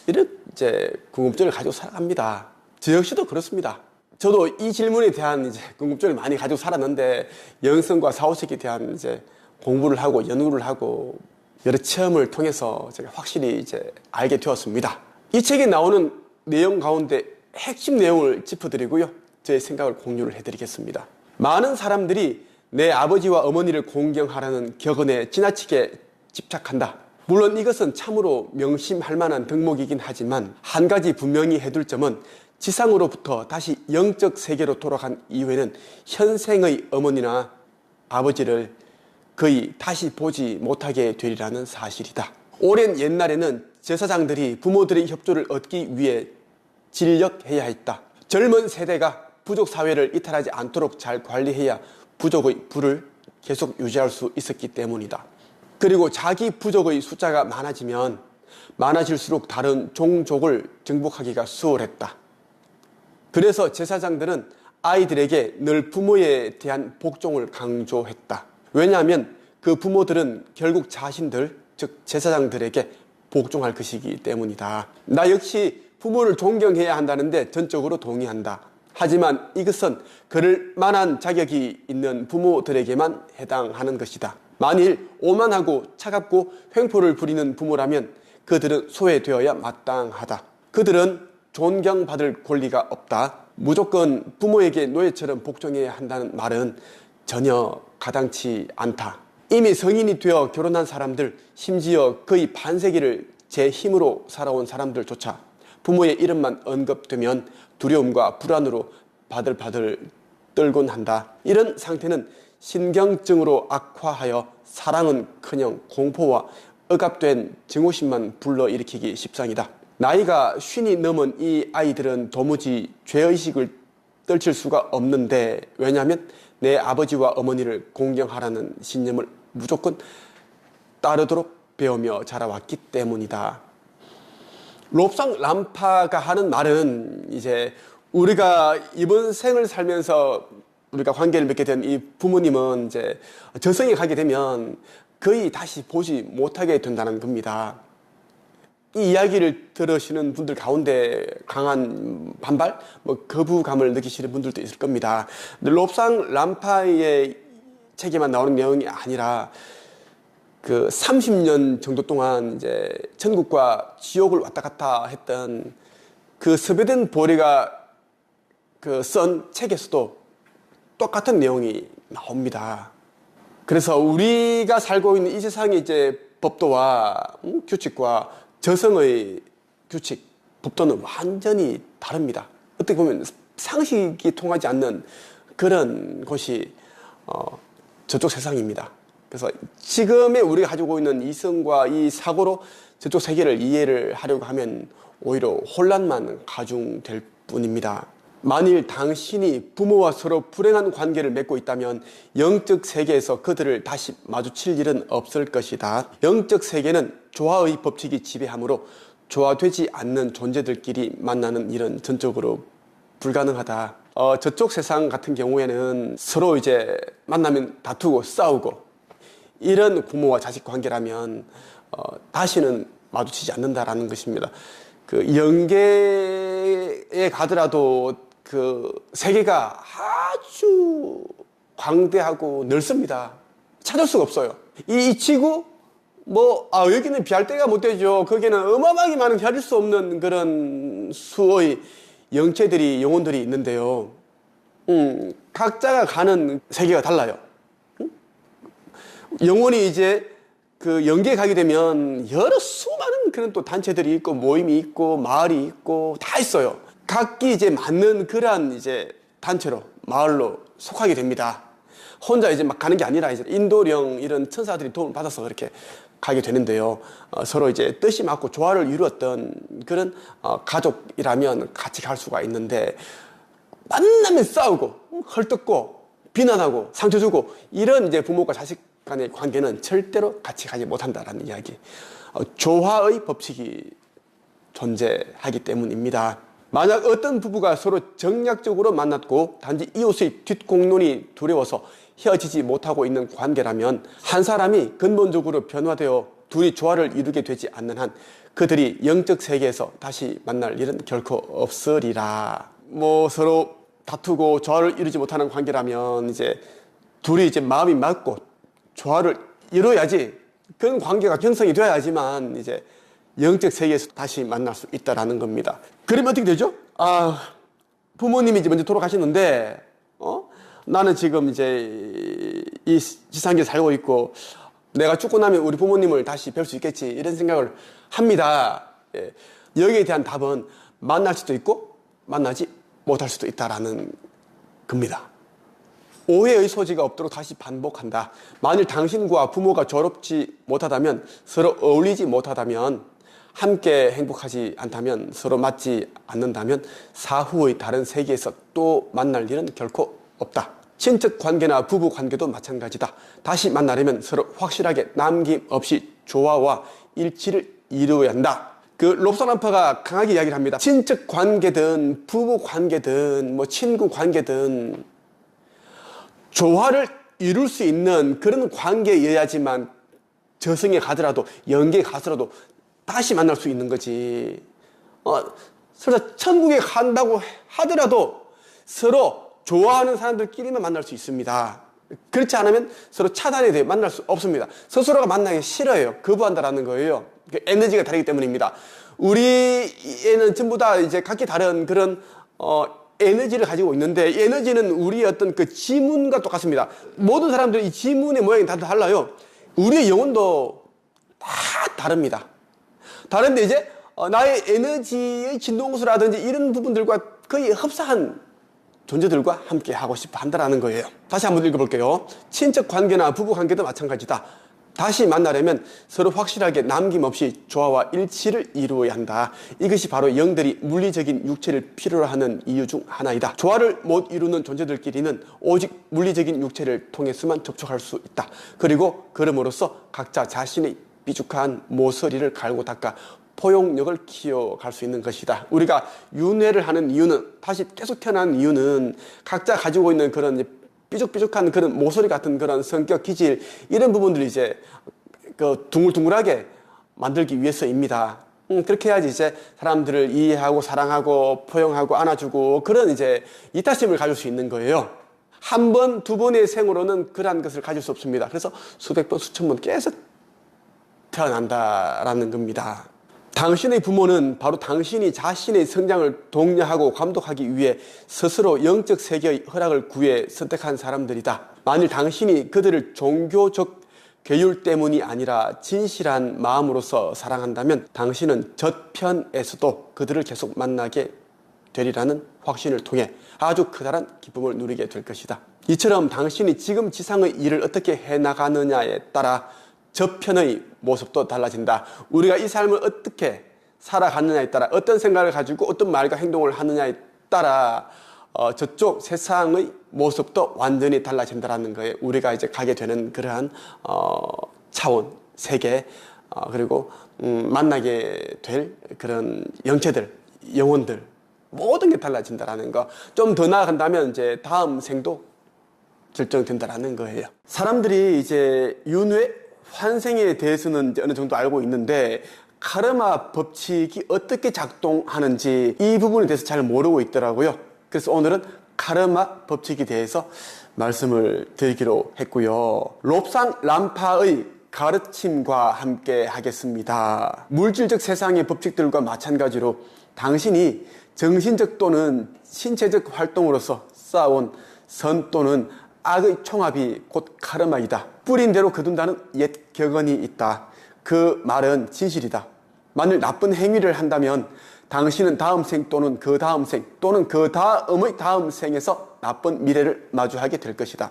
이런 이제 궁금증을 가지고 살아갑니다. 저 역시도 그렇습니다. 저도 이 질문에 대한 이제 궁금증을 많이 가지고 살았는데, 영성과 사후세계에 대한 이제 공부를 하고 연구를 하고 여러 체험을 통해서 제가 확실히 이제 알게 되었습니다. 이 책에 나오는 내용 가운데 핵심 내용을 짚어드리고요, 제 생각을 공유를 해드리겠습니다. 많은 사람들이 내 아버지와 어머니를 공경하라는 격언에 지나치게 집착한다. 물론 이것은 참으로 명심할 만한 덕목이긴 하지만, 한 가지 분명히 해둘 점은 지상으로부터 다시 영적 세계로 돌아간 이후에는 현생의 어머니나 아버지를 거의 다시 보지 못하게 되리라는 사실이다. 오랜 옛날에는 제사장들이 부모들의 협조를 얻기 위해 진력해야 했다. 젊은 세대가 부족 사회를 이탈하지 않도록 잘 관리해야 부족의 부를 계속 유지할 수 있었기 때문이다. 그리고 자기 부족의 숫자가 많아지면 많아질수록 다른 종족을 정복하기가 수월했다. 그래서 제사장들은 아이들에게 늘 부모에 대한 복종을 강조했다. 왜냐하면 그 부모들은 결국 자신들, 즉 제사장들에게 복종할 것이기 때문이다. 나 역시 부모를 존경해야 한다는데 전적으로 동의한다. 하지만 이것은 그럴 만한 자격이 있는 부모들에게만 해당하는 것이다. 만일 오만하고 차갑고 횡포를 부리는 부모라면 그들은 소외되어야 마땅하다. 그들은 존경받을 권리가 없다. 무조건 부모에게 노예처럼 복종해야 한다는 말은 전혀 가당치 않다. 이미 성인이 되어 결혼한 사람들, 심지어 거의 반세기를 제 힘으로 살아온 사람들조차 부모의 이름만 언급되면 두려움과 불안으로 바들바들 떨곤 한다. 이런 상태는 신경증으로 악화하여 사랑은커녕 공포와 억압된 증오심만 불러일으키기 십상이다. 나이가 50이 넘은 이 아이들은 도무지 죄의식을 떨칠 수가 없는데, 왜냐하면 내 아버지와 어머니를 공경하라는 신념을 무조건 따르도록 배우며 자라왔기 때문이다. 롭상 람파가 하는 말은, 이제 우리가 이번 생을 살면서 우리가 관계를 맺게 된 이 부모님은 이제 저승에 가게 되면 거의 다시 보지 못하게 된다는 겁니다. 이 이야기를 들으시는 분들 가운데 강한 반발, 거부감을 느끼시는 분들도 있을 겁니다. 롭상 람파의 책에만 나오는 내용이 아니라 그 30년 정도 동안 이제 천국과 지옥을 왔다 갔다 했던 그 스베덴 보리가 쓴 책에서도 똑같은 내용이 나옵니다. 그래서 우리가 살고 있는 이 세상의 이제 법도와 규칙과 저승의 규칙, 법도는 완전히 다릅니다. 어떻게 보면 상식이 통하지 않는 그런 곳이 저쪽 세상입니다. 그래서 지금의 우리가 가지고 있는 이성과 이 사고로 저쪽 세계를 이해를 하려고 하면 오히려 혼란만 가중될 뿐입니다. 만일 당신이 부모와 서로 불행한 관계를 맺고 있다면 영적 세계에서 그들을 다시 마주칠 일은 없을 것이다. 영적 세계는 조화의 법칙이 지배하므로 조화되지 않는 존재들끼리 만나는 일은 전적으로 불가능하다. 저쪽 세상 같은 경우에는 서로 이제 만나면 다투고 싸우고 이런 부모와 자식 관계라면 다시는 마주치지 않는다라는 것입니다. 그 영계에 가더라도 그 세계가 아주 광대하고 넓습니다. 찾을 수가 없어요. 이 지구 여기는 비할 데가 못 되죠. 거기는 어마어마하게 많은 헤아릴 수 없는 그런 수의 영체들이, 영혼들이 있는데요. 각자가 가는 세계가 달라요. 영혼이 이제 그 영계에 가게 되면 여러 수많은 그런 또 단체들이 있고 모임이 있고 마을이 있고 다 있어요. 각기 이제 맞는 그러한 이제 단체로, 마을로 속하게 됩니다. 혼자 이제 막 가는 게 아니라 이제 인도령 이런 천사들이 도움을 받아서 그렇게 가게 되는데요. 서로 이제 뜻이 맞고 조화를 이루었던 그런 가족이라면 같이 갈 수가 있는데 만나면 싸우고 헐뜯고 비난하고 상처 주고 이런 이제 부모과 자식 간의 관계는 절대로 같이 가지 못한다라는 이야기. 조화의 법칙이 존재하기 때문입니다. 만약 어떤 부부가 서로 정략적으로 만났고 단지 이웃의 뒷공론이 두려워서 헤어지지 못하고 있는 관계라면 한 사람이 근본적으로 변화되어 둘이 조화를 이루게 되지 않는 한 그들이 영적 세계에서 다시 만날 일은 결코 없으리라. 뭐 서로 다투고 조화를 이루지 못하는 관계라면 이제 둘이 이제 마음이 맞고 조화를 이루어야지 그런 관계가 형성이 되어야지만 이제 영적 세계에서 다시 만날 수 있다라는 겁니다. 그러면 어떻게 되죠? 부모님이 이제 먼저 돌아가셨는데, 나는 지금 이제 이 지상계에 살고 있고, 내가 죽고 나면 우리 부모님을 다시 뵐 수 있겠지, 이런 생각을 합니다. 예. 여기에 대한 답은 만날 수도 있고, 만나지 못할 수도 있다라는 겁니다. 오해의 소지가 없도록 다시 반복한다. 만일 당신과 부모가 조롭지 못하다면, 서로 어울리지 못하다면, 함께 행복하지 않다면, 서로 맞지 않는다면 사후의 다른 세계에서 또 만날 일은 결코 없다. 친척 관계나 부부 관계도 마찬가지다. 다시 만나려면 서로 확실하게 남김없이 조화와 일치를 이루어야 한다. 그 롭산 안파가 강하게 이야기를 합니다. 친척 관계든 부부 관계든 뭐 친구 관계든 조화를 이룰 수 있는 그런 관계여야지만 저승에 가더라도 영계에 가더라도 다시 만날 수 있는 거지. 설사 천국에 간다고 하더라도 서로 좋아하는 사람들끼리만 만날 수 있습니다. 그렇지 않으면 서로 차단이 돼요. 만날 수 없습니다. 스스로가 만나기 싫어요. 거부한다라는 거예요. 에너지가 다르기 때문입니다. 우리에는 전부 다 이제 각기 다른 그런 에너지를 가지고 있는데, 이 에너지는 우리의 어떤 그 지문과 똑같습니다. 모든 사람들이 이 지문의 모양이 다 달라요. 우리의 영혼도 다 다릅니다. 다른데 이제 나의 에너지의 진동수라든지 이런 부분들과 거의 흡사한 존재들과 함께 하고 싶어 한다는 거예요. 다시 한번 읽어볼게요. 친척 관계나 부부 관계도 마찬가지다. 다시 만나려면 서로 확실하게 남김없이 조화와 일치를 이루어야 한다. 이것이 바로 영들이 물리적인 육체를 필요로 하는 이유 중 하나이다. 조화를 못 이루는 존재들끼리는 오직 물리적인 육체를 통해서만 접촉할 수 있다. 그리고 그럼으로써 각자 자신의 삐죽한 모서리를 갈고 닦아 포용력을 키워갈 수 있는 것이다. 우리가 윤회를 하는 이유는, 다시 계속 태어난 이유는 각자 가지고 있는 그런 삐죽삐죽한 그런 모서리 같은 그런 성격, 기질, 이런 부분들을 이제 그 둥글둥글하게 만들기 위해서입니다. 그렇게 해야지 이제 사람들을 이해하고 사랑하고 포용하고 안아주고 그런 이제 이타심을 가질 수 있는 거예요. 한 번, 두 번의 생으로는 그러한 것을 가질 수 없습니다. 그래서 수백 번, 수천 번 계속 태어난다라는 겁니다. 당신의 부모는 바로 당신이 자신의 성장을 독려하고 감독하기 위해 스스로 영적 세계의 허락을 구해 선택한 사람들이다. 만일 당신이 그들을 종교적 계율 때문이 아니라 진실한 마음으로서 사랑한다면 당신은 저편에서도 그들을 계속 만나게 되리라는 확신을 통해 아주 커다란 기쁨을 누리게 될 것이다. 이처럼 당신이 지금 지상의 일을 어떻게 해나가느냐에 따라 저편의 모습도 달라진다. 우리가 이 삶을 어떻게 살아가느냐에 따라, 어떤 생각을 가지고 어떤 말과 행동을 하느냐에 따라 저쪽 세상의 모습도 완전히 달라진다는 거예요. 우리가 이제 가게 되는 그러한 차원, 세계, 그리고 만나게 될 그런 영체들, 영혼들, 모든 게 달라진다는 거. 좀 더 나아간다면 이제 다음 생도 결정된다는 거예요. 사람들이 이제 윤회, 환생에 대해서는 이제 어느 정도 알고 있는데 카르마 법칙이 어떻게 작동하는지 이 부분에 대해서 잘 모르고 있더라고요. 그래서 오늘은 카르마 법칙에 대해서 말씀을 드리기로 했고요. 롭산 람파의 가르침과 함께 하겠습니다. 물질적 세상의 법칙들과 마찬가지로 당신이 정신적 또는 신체적 활동으로서 쌓아온 선 또는 악의 총합이 곧 카르마이다. 뿌린 대로 거둔다는 옛 격언이 있다. 그 말은 진실이다. 만일 나쁜 행위를 한다면 당신은 다음 생 또는 그 다음 생 또는 그 다음의 다음 생에서 나쁜 미래를 마주하게 될 것이다.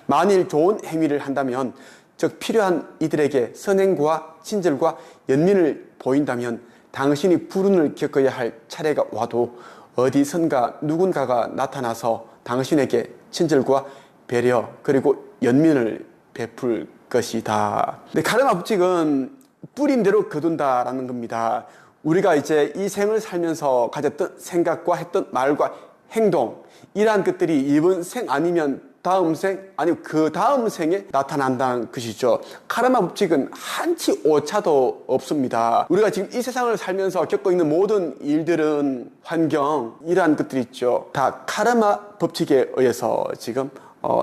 만일 좋은 행위를 한다면, 즉 필요한 이들에게 선행과 친절과 연민을 보인다면 당신이 불운을 겪어야 할 차례가 와도 어디선가 누군가가 나타나서 당신에게 친절과 배려 그리고 연민을 베풀 것이다. 근데 카르마 법칙은 뿌린 대로 거둔다라는 겁니다. 우리가 이제 이 생을 살면서 가졌던 생각과 했던 말과 행동, 이러한 것들이 이번 생 아니면 다음 생, 아니면 그 다음 생에 나타난다는 것이죠. 카르마 법칙은 한치 오차도 없습니다. 우리가 지금 이 세상을 살면서 겪고 있는 모든 일들은, 환경, 이러한 것들이 있죠. 다 카르마 법칙에 의해서 지금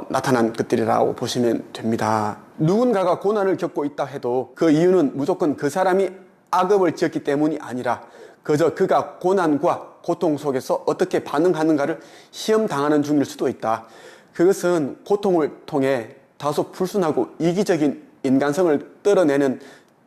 나타난 것들이라고 보시면 됩니다. 누군가가 고난을 겪고 있다 해도 그 이유는 무조건 그 사람이 악업을 지었기 때문이 아니라 그저 그가 고난과 고통 속에서 어떻게 반응하는가를 시험당하는 중일 수도 있다. 그것은 고통을 통해 다소 불순하고 이기적인 인간성을 떨어내는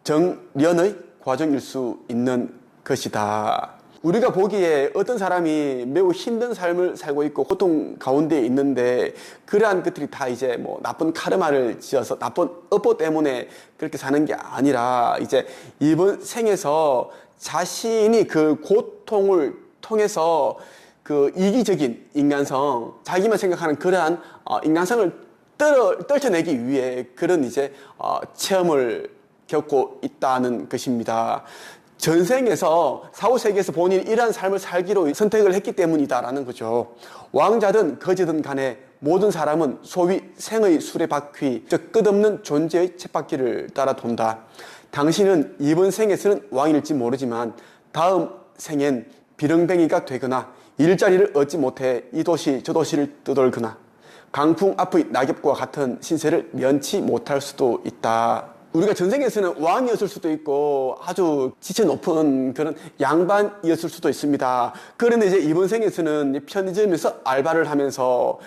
정련의 과정일 수 있는 것이다. 우리가 보기에 어떤 사람이 매우 힘든 삶을 살고 있고 고통 가운데 있는데 그러한 것들이 다 이제 뭐 나쁜 카르마를 지어서 나쁜 업보 때문에 그렇게 사는 게 아니라 이제 이번 생에서 자신이 그 고통을 통해서 그 이기적인 인간성, 자기만 생각하는 그러한 인간성을 떨쳐내기 위해 그런 이제 체험을 겪고 있다는 것입니다. 전생에서 사후세계에서 본인이 이러한 삶을 살기로 선택을 했기 때문이다라는 거죠. 왕자든 거지든 간에 모든 사람은 소위 생의 수레바퀴, 즉 끝없는 존재의 쳇바퀴를 따라 돈다. 당신은 이번 생에서는 왕일지 모르지만 다음 생엔 비렁뱅이가 되거나 일자리를 얻지 못해 이 도시 저 도시를 떠돌거나 강풍 앞의 낙엽과 같은 신세를 면치 못할 수도 있다. 우리가 전생에서는 왕이었을 수도 있고 아주 지체 높은 그런 양반이었을 수도 있습니다. 그런데 이제 이번 생에서는 편의점에서 알바를 하면서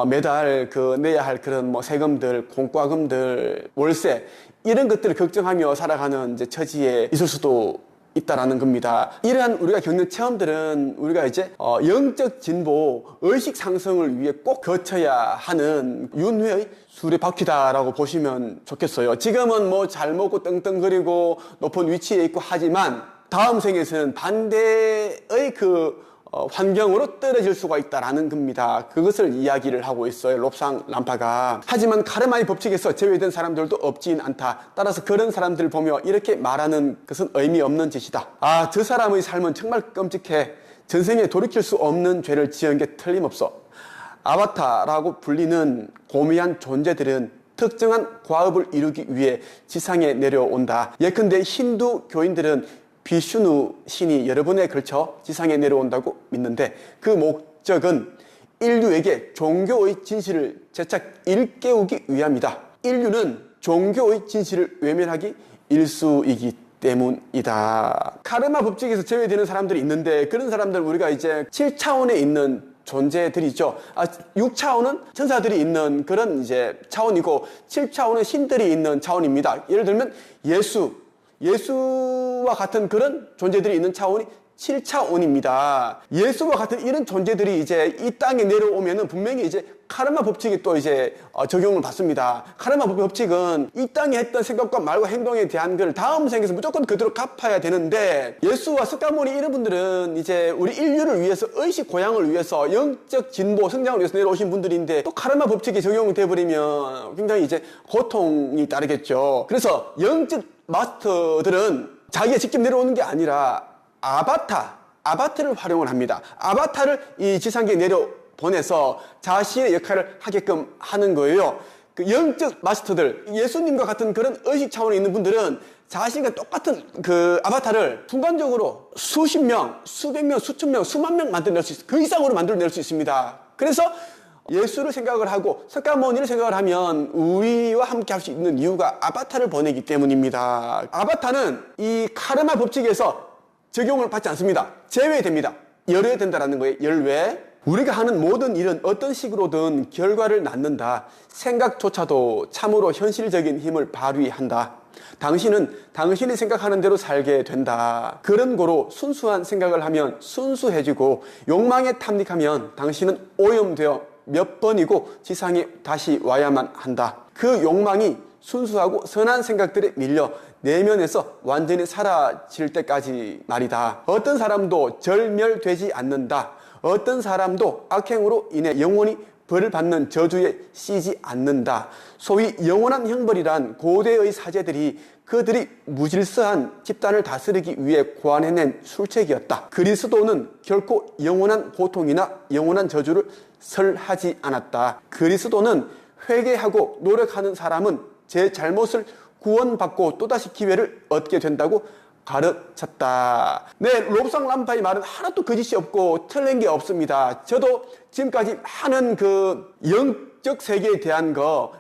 매달 그 내야 할 그런 뭐 세금들, 공과금들, 월세 이런 것들을 걱정하며 살아가는 이제 처지에 있을 수도 있다라는 겁니다. 이러한 우리가 겪는 체험들은 우리가 이제 영적 진보, 의식 상승을 위해 꼭 거쳐야 하는 윤회의 수레바퀴다라고 보시면 좋겠어요. 지금은 뭐 잘 먹고 떵떵거리고 높은 위치에 있고 하지만 다음 생에서는 반대의 그 환경으로 떨어질 수가 있다라는 겁니다. 그것을 이야기를 하고 있어요, 롭상 람파가. 하지만 카르마의 법칙에서 제외된 사람들도 없진 않다. 따라서 그런 사람들을 보며 이렇게 말하는 것은 의미 없는 짓이다. 아, 저 사람의 삶은 정말 끔찍해. 전생에 돌이킬 수 없는 죄를 지은 게 틀림없어. 아바타라고 불리는 고미한 존재들은 특정한 과업을 이루기 위해 지상에 내려온다. 예컨대 힌두 교인들은 비슈누 신이 여러 번에 걸쳐 지상에 내려온다고 믿는데 그 목적은 인류에게 종교의 진실을 재차 일깨우기 위함이다. 인류는 종교의 진실을 외면하기 일쑤이기 때문이다. 카르마 법칙에서 제외되는 사람들이 있는데 그런 사람들 우리가 이제 7차원에 있는 존재들이죠. 6차원은 천사들이 있는 그런 이제 차원이고 7차원은 신들이 있는 차원입니다. 예를 들면 예수와 같은 그런 존재들이 있는 차원이 7차원입니다. 예수와 같은 이런 존재들이 이제 이 땅에 내려오면은 분명히 이제 카르마 법칙이 또 이제 적용을 받습니다. 카르마 법칙은 이 땅에 했던 생각과 말과 행동에 대한 걸 다음 생에서 무조건 그대로 갚아야 되는데 예수와 석가모니 이런 분들은 이제 우리 인류를 위해서 의식 고양을 위해서 영적 진보 성장을 위해서 내려오신 분들인데 또 카르마 법칙이 적용이 돼버리면 굉장히 이제 고통이 따르겠죠. 그래서 영적 마스터들은 자기가 직접 내려오는 게 아니라 아바타를 활용을 합니다. 아바타를 이 지상계에 내려보내서 자신의 역할을 하게끔 하는 거예요. 그 영적 마스터들, 예수님과 같은 그런 의식 차원에 있는 분들은 자신과 똑같은 그 아바타를 순간적으로 수십 명, 수백 명, 수천 명, 수만 명 만들어낼 수 있어요. 그 이상으로 만들어낼 수 있습니다. 그래서 예수를 생각을 하고 석가모니를 생각을 하면 우리와 함께 할 수 있는 이유가 아바타를 보내기 때문입니다. 아바타는 이 카르마 법칙에서 적용을 받지 않습니다. 제외됩니다. 열어야 된다는 거예요. 열외. 우리가 하는 모든 일은 어떤 식으로든 결과를 낳는다. 생각조차도 참으로 현실적인 힘을 발휘한다. 당신은 당신이 생각하는 대로 살게 된다. 그런 거로 순수한 생각을 하면 순수해지고 욕망에 탐닉하면 당신은 오염되어 몇 번이고 지상에 다시 와야만 한다. 그 욕망이 순수하고 선한 생각들에 밀려 내면에서 완전히 사라질 때까지 말이다. 어떤 사람도 절멸되지 않는다. 어떤 사람도 악행으로 인해 영원히 벌을 받는 저주에 씌지 않는다. 소위 영원한 형벌이란 고대의 사제들이 그들이 무질서한 집단을 다스리기 위해 고안해낸 술책이었다. 그리스도는 결코 영원한 고통이나 영원한 저주를 설하지 않았다. 그리스도는 회개하고 노력하는 사람은 제 잘못을 구원받고 또다시 기회를 얻게 된다고 가르쳤다. 네, 롭상 람파의 말은 하나도 거짓이 없고 틀린 게 없습니다. 저도 지금까지 많은 그 영적 세계에 대한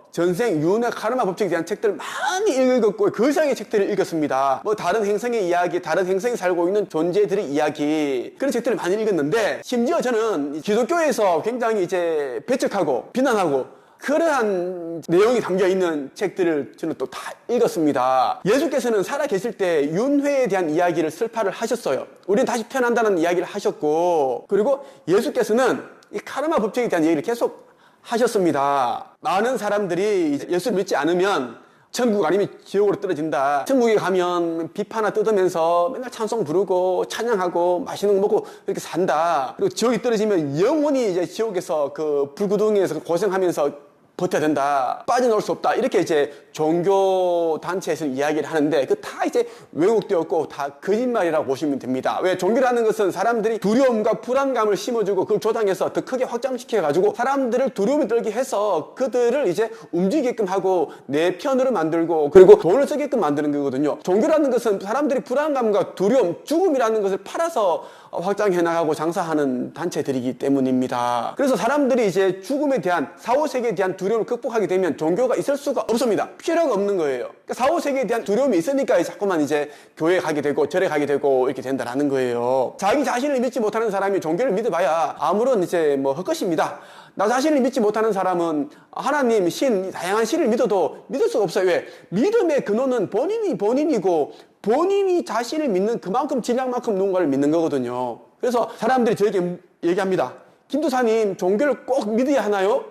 전생, 윤회, 카르마 법칙에 대한 책들을 많이 읽었고 그 이상의 책들을 읽었습니다. 뭐 다른 행성의 이야기, 다른 행성에 살고 있는 존재들의 이야기, 그런 책들을 많이 읽었는데, 심지어 저는 기독교에서 굉장히 이제 배척하고 비난하고 그러한 내용이 담겨있는 책들을 저는 또 다 읽었습니다. 예수께서는 살아계실 때 윤회에 대한 이야기를 설파를 하셨어요. 우리는 다시 태어난다는 이야기를 하셨고, 그리고 예수께서는 이 카르마 법칙에 대한 얘기를 계속 하셨습니다. 많은 사람들이 예수를 믿지 않으면 천국 아니면 지옥으로 떨어진다. 천국에 가면 비파 하나 뜯으면서 맨날 찬송 부르고 찬양하고 맛있는 거 먹고 이렇게 산다. 그리고 지옥에 떨어지면 영원히 이제 지옥에서 그 불구덩이에서 고생하면서 버텨야 된다. 빠져나올 수 없다. 이렇게 이제 종교 단체에서 이야기를 하는데 그 다 이제 왜곡되었고 다 거짓말이라고 보시면 됩니다. 왜? 종교라는 것은 사람들이 두려움과 불안감을 심어주고 그걸 조장해서 더 크게 확장시켜가지고 사람들을 두려움에 떨게 해서 그들을 이제 움직이게끔 하고 내 편으로 만들고 그리고 돈을 쓰게끔 만드는 거거든요. 종교라는 것은 사람들이 불안감과 두려움, 죽음이라는 것을 팔아서 확장해 나가고 장사하는 단체들이기 때문입니다. 그래서 사람들이 이제 죽음에 대한 사후세계에 대한 두려움을 극복하게 되면 종교가 있을 수가 없습니다. 필요가 없는 거예요. 그러니까 사후세계에 대한 두려움이 있으니까 자꾸만 이제 교회에 가게 되고 절에 가게 되고 이렇게 된다라는 거예요. 자기 자신을 믿지 못하는 사람이 종교를 믿어봐야 아무런 이제 뭐 헛것입니다. 나 자신을 믿지 못하는 사람은 하나님, 신, 다양한 신을 믿어도 믿을 수가 없어요. 왜? 믿음의 근원은 본인이고 본인이 자신을 믿는 그만큼 질량만큼 누군가를 믿는 거거든요. 그래서 사람들이 저에게 얘기합니다. 김도사님, 종교를 꼭 믿어야 하나요?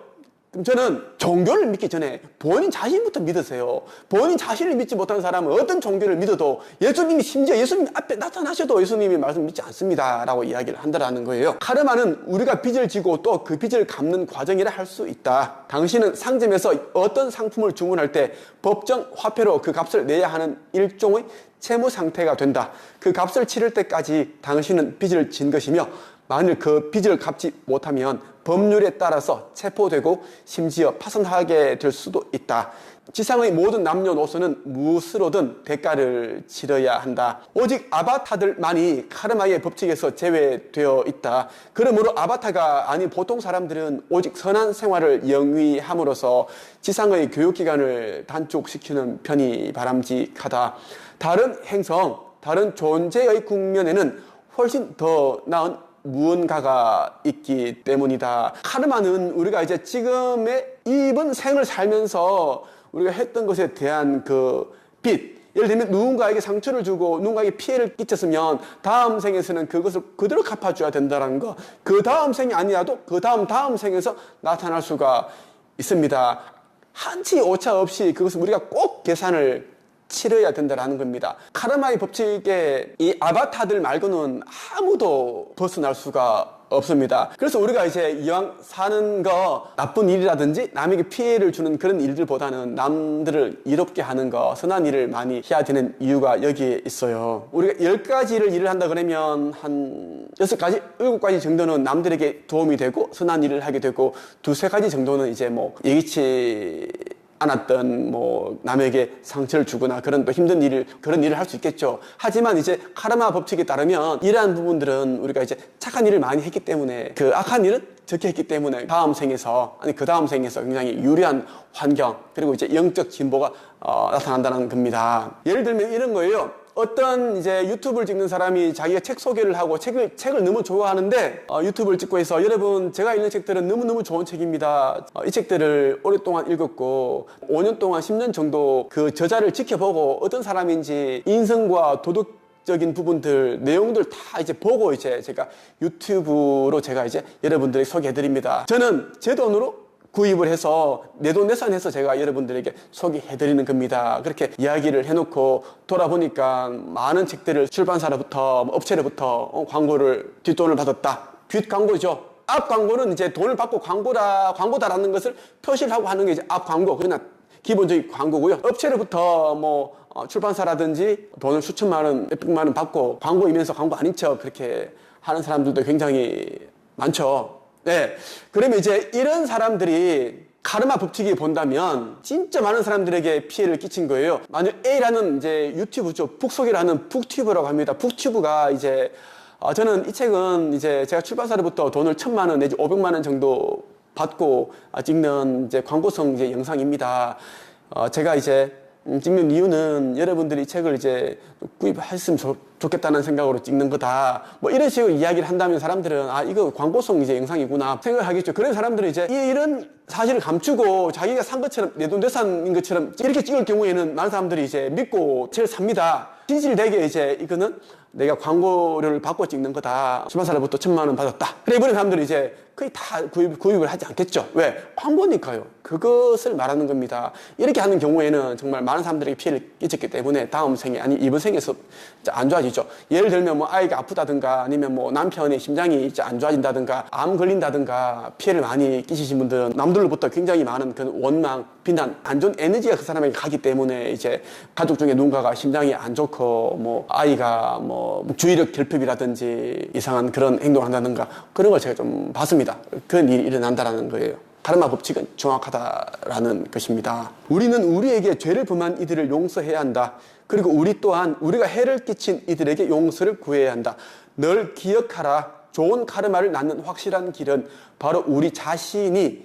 그럼 저는 종교를 믿기 전에 본인 자신부터 믿으세요. 본인 자신을 믿지 못하는 사람은 어떤 종교를 믿어도 예수님이 심지어 예수님 앞에 나타나셔도 예수님의 말씀 믿지 않습니다 라고 이야기를 한다라는 거예요. 카르마는 우리가 빚을 지고 또 그 빚을 갚는 과정이라 할 수 있다. 당신은 상점에서 어떤 상품을 주문할 때 법정 화폐로 그 값을 내야 하는 일종의 채무 상태가 된다. 그 값을 치를 때까지 당신은 빚을 진 것이며 만일 그 빚을 갚지 못하면 법률에 따라서 체포되고 심지어 파산하게 될 수도 있다. 지상의 모든 남녀노소는 무엇으로든 대가를 치러야 한다. 오직 아바타들만이 카르마의 법칙에서 제외되어 있다. 그러므로 아바타가 아닌 보통 사람들은 오직 선한 생활을 영위함으로써 지상의 교육기간을 단축시키는 편이 바람직하다. 다른 행성, 다른 존재의 국면에는 훨씬 더 나은 무언가가 있기 때문이다. 카르마는 우리가 이제 지금의 이번 생을 살면서 우리가 했던 것에 대한 그 빚, 예를 들면 누군가에게 상처를 주고 누군가에게 피해를 끼쳤으면 다음 생에서는 그것을 그대로 갚아줘야 된다는 거. 그 다음 생이 아니라도 그 다음 생에서 나타날 수가 있습니다. 한치 오차 없이 그것을 우리가 꼭 계산을 치러야 된다는 겁니다. 카르마의 법칙에 이 아바타들 말고는 아무도 벗어날 수가 없습니다. 그래서 우리가 이제 이왕 사는 거 나쁜 일이라든지 남에게 피해를 주는 그런 일들보다는 남들을 이롭게 하는 거, 선한 일을 많이 해야 되는 이유가 여기에 있어요. 우리가 10가지를 일을 한다 그러면 한 6가지, 7가지 정도는 남들에게 도움이 되고 선한 일을 하게 되고 2-3가지 정도는 이제 뭐 예기치 않았던 뭐 남에게 상처를 주거나 그런 또 힘든 그런 일을 할 수 있겠죠. 하지만 이제 카르마 법칙에 따르면 이러한 부분들은 우리가 이제 착한 일을 많이 했기 때문에 그 악한 일은 적게 했기 때문에 다음 생에서 아니 그 다음 생에서 굉장히 유리한 환경 그리고 이제 영적 진보가 나타난다는 겁니다. 예를 들면 이런 거예요. 어떤 이제 유튜브를 찍는 사람이 자기가 책 소개를 하고 책을 너무 좋아하는데 유튜브를 찍고 해서 여러분 제가 읽는 책들은 너무너무 좋은 책입니다. 이 책들을 오랫동안 읽었고 5년 동안 10년 정도 그 저자를 지켜보고 어떤 사람인지 인성과 도덕 적인 부분들, 내용들 다 이제 보고 이제 제가 유튜브로 제가 이제 여러분들에게 소개해 드립니다. 저는 제 돈으로 구입을 해서 내돈내산해서 제가 여러분들에게 소개해 드리는 겁니다. 그렇게 이야기를 해놓고 돌아보니까 많은 책들을 출판사로부터 업체로부터 광고를 뒷돈을 받았다. 뒷 광고죠. 앞 광고는 이제 돈을 받고 광고다라는 것을 표시를 하고 하는 게 이제 앞 광고. 그러나 기본적인 광고고요. 업체로부터 뭐 출판사라든지 돈을 수천만 원, 몇백만 원 받고 광고이면서 광고 아닌 척 그렇게 하는 사람들도 굉장히 많죠. 네. 그러면 이제 이런 사람들이 카르마 법칙이 본다면 진짜 많은 사람들에게 피해를 끼친 거예요. 만약 A라는 이제 유튜브죠. 북소개라는 북튜브라고 합니다. 북튜브가 이제 저는 이 책은 이제 제가 출판사로부터 돈을 1,000만 원 내지 500만 원 정도 받고 찍는 이제 광고성 이제 영상입니다. 제가 이제 찍는 이유는 여러분들이 이 책을 이제 구입했으면 좋겠다는 생각으로 찍는 거다. 뭐 이런 식으로 이야기를 한다면 사람들은 이거 광고성 이제 영상이구나 생각을 하겠죠. 그런 사람들은 이제 이런 사실을 감추고 자기가 산 것처럼 내돈내산인 것처럼 이렇게 찍을 경우에는 많은 사람들이 이제 믿고 책을 삽니다. 진실되게 이제 이거는 내가 광고료를 받고 찍는 거다. 출판사로부터 1,000만 원 받았다. 그래 이번에 사람들이 이제 거의 다 구입을 하지 않겠죠. 왜? 광고니까요. 그것을 말하는 겁니다. 이렇게 하는 경우에는 정말 많은 사람들에게 피해를 끼쳤기 때문에 다음 생에 아니 이번 생에서 안 좋아지죠. 예를 들면 뭐 아이가 아프다든가 아니면 뭐 남편의 심장이 이제 안 좋아진다든가 암 걸린다든가 피해를 많이 끼치신 분들은 남들로부터 굉장히 많은 그 원망, 비난, 안 좋은 에너지가 그 사람에게 가기 때문에 이제 가족 중에 누군가가 심장이 안 좋고 뭐 아이가 뭐 주의력 결핍이라든지 이상한 그런 행동을 한다든가 그런 걸 제가 좀 봤습니다. 그런 일이 일어난다라는 거예요. 카르마 법칙은 정확하다라는 것입니다. 우리는 우리에게 죄를 범한 이들을 용서해야 한다. 그리고 우리 또한 우리가 해를 끼친 이들에게 용서를 구해야 한다. 늘 기억하라. 좋은 카르마를 낳는 확실한 길은 바로 우리 자신이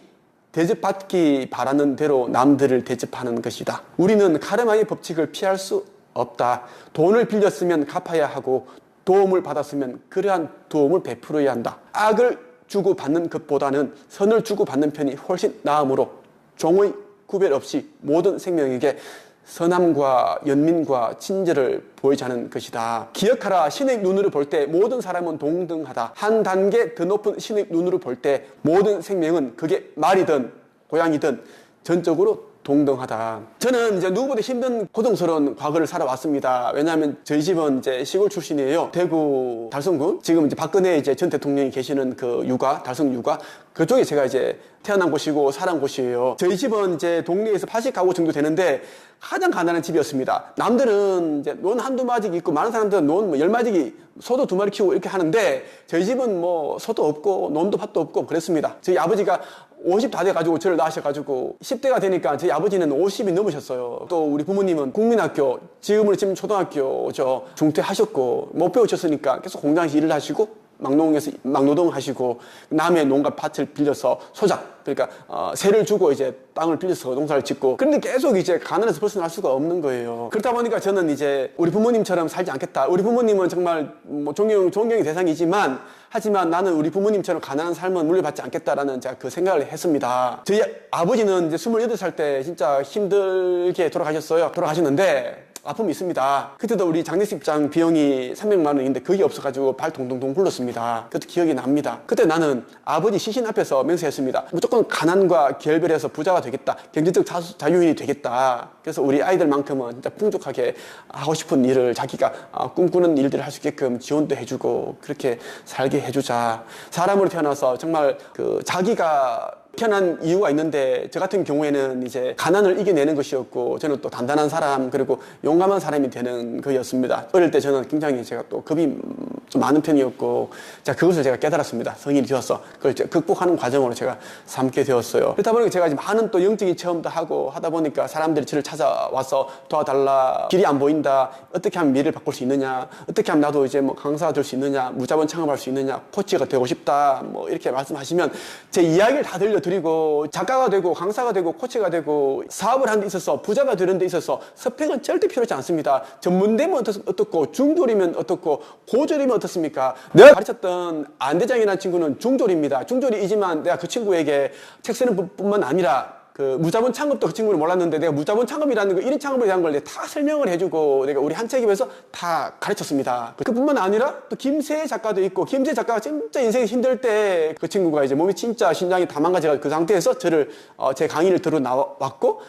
대접받기 바라는 대로 남들을 대접하는 것이다. 우리는 카르마의 법칙을 피할 수 없다. 돈을 빌렸으면 갚아야 하고 도움을 받았으면 그러한 도움을 베풀어야 한다. 악을 주고받는 것보다는 선을 주고받는 편이 훨씬 나으므로 종의 구별 없이 모든 생명에게 선함과 연민과 친절을 보이자는 것이다. 기억하라. 신의 눈으로 볼 때 모든 사람은 동등하다. 한 단계 더 높은 신의 눈으로 볼 때 모든 생명은 그게 말이든 고양이든 전적으로 동등하다. 저는 이제 누구보다 힘든 고통스러운 과거를 살아왔습니다. 왜냐하면 저희 집은 이제 시골 출신이에요. 대구 달성군. 지금 이제 박근혜 이제 전 대통령이 계시는 그 육아, 달성 육아. 그쪽에 제가 이제 태어난 곳이고 살아온 곳이에요. 저희 집은 이제 동네에서 80가구 정도 되는데 가장 가난한 집이었습니다. 남들은 이제 논 한두 마지기 있고 많은 사람들은 논 뭐 10마지기 소도 2마리 키우고 이렇게 하는데 저희 집은 뭐 소도 없고 논도 밭도 없고 그랬습니다. 저희 아버지가 50 다 돼가지고 저를 낳으셔가지고 10대가 되니까 저희 아버지는 50이 넘으셨어요. 또 우리 부모님은 국민학교, 지금은 지금 초등학교 중퇴하셨고 못 배우셨으니까 계속 공장에서 일을 하시고 막농에서 막노동 하시고 남의 농가 밭을 빌려서 소작 그러니까 세를 주고 이제 땅을 빌려서 농사를 짓고 그런데 계속 이제 가난해서 벗어날 수가 없는 거예요. 그렇다 보니까 저는 이제 우리 부모님처럼 살지 않겠다. 우리 부모님은 정말 뭐 존경의 대상이지만 하지만 나는 우리 부모님처럼 가난한 삶은 물려받지 않겠다라는 제가 그 생각을 했습니다. 저희 아버지는 이제 28살 때 진짜 힘들게 돌아가셨는데 아픔이 있습니다. 그때도 우리 장례식장 비용이 300만 원인데 그게 없어가지고 발 동동동 굴렀습니다. 그것도 기억이 납니다. 그때 나는 아버지 시신 앞에서 맹세했습니다. 무조건 가난과 결별해서 부자가 되겠다. 경제적 자유인이 되겠다. 그래서 우리 아이들만큼은 진짜 풍족하게 하고 싶은 일을 자기가 꿈꾸는 일들을 할 수 있게끔 지원도 해주고 그렇게 살게 해주자. 사람으로 태어나서 정말 그 자기가 태어난 이유가 있는데 저 같은 경우에는 이제 가난을 이겨내는 것이었고 저는 또 단단한 사람 그리고 용감한 사람이 되는 거였습니다. 어릴 때 저는 굉장히 제가 또 겁이 좀 많은 편이었고 그것을 제가 깨달았습니다. 성인이 되어서 그걸 극복하는 과정으로 제가 삼게 되었어요. 그렇다 보니까 제가 많은 또 영적인 체험도 하고 하다 보니까 사람들이 저를 찾아와서 도와달라, 길이 안 보인다, 어떻게 하면 미래를 바꿀 수 있느냐, 어떻게 하면 나도 이제 뭐 강사가 될 수 있느냐, 무자본 창업할 수 있느냐, 코치가 되고 싶다 뭐 이렇게 말씀하시면 제 이야기를 다 들려드리고 작가가 되고 강사가 되고 코치가 되고 사업을 하는 데 있어서 부자가 되는 데 있어서 스펙은 절대 필요하지 않습니다. 전문되면 어떻고 중졸이면 어떻고 고졸이면 어떻습니까? 내가 가르쳤던 안대장이라는 친구는 중졸입니다. 중졸이지만 내가 그 친구에게 책 쓰는 뿐만 아니라 그 무자본 창업도 그 친구는 몰랐는데 내가 무자본 창업이라는 거 1인 창업에 대한 걸 내가 다 설명을 해주고 내가 우리 한책임에서 다 가르쳤습니다. 그뿐만 아니라 또 김세혜 작가도 있고 김세혜 작가가 진짜 인생이 힘들 때 그 친구가 이제 몸이 진짜 심장이 다 망가져가지고 그 상태에서 저를 제 강의를 들어 나왔고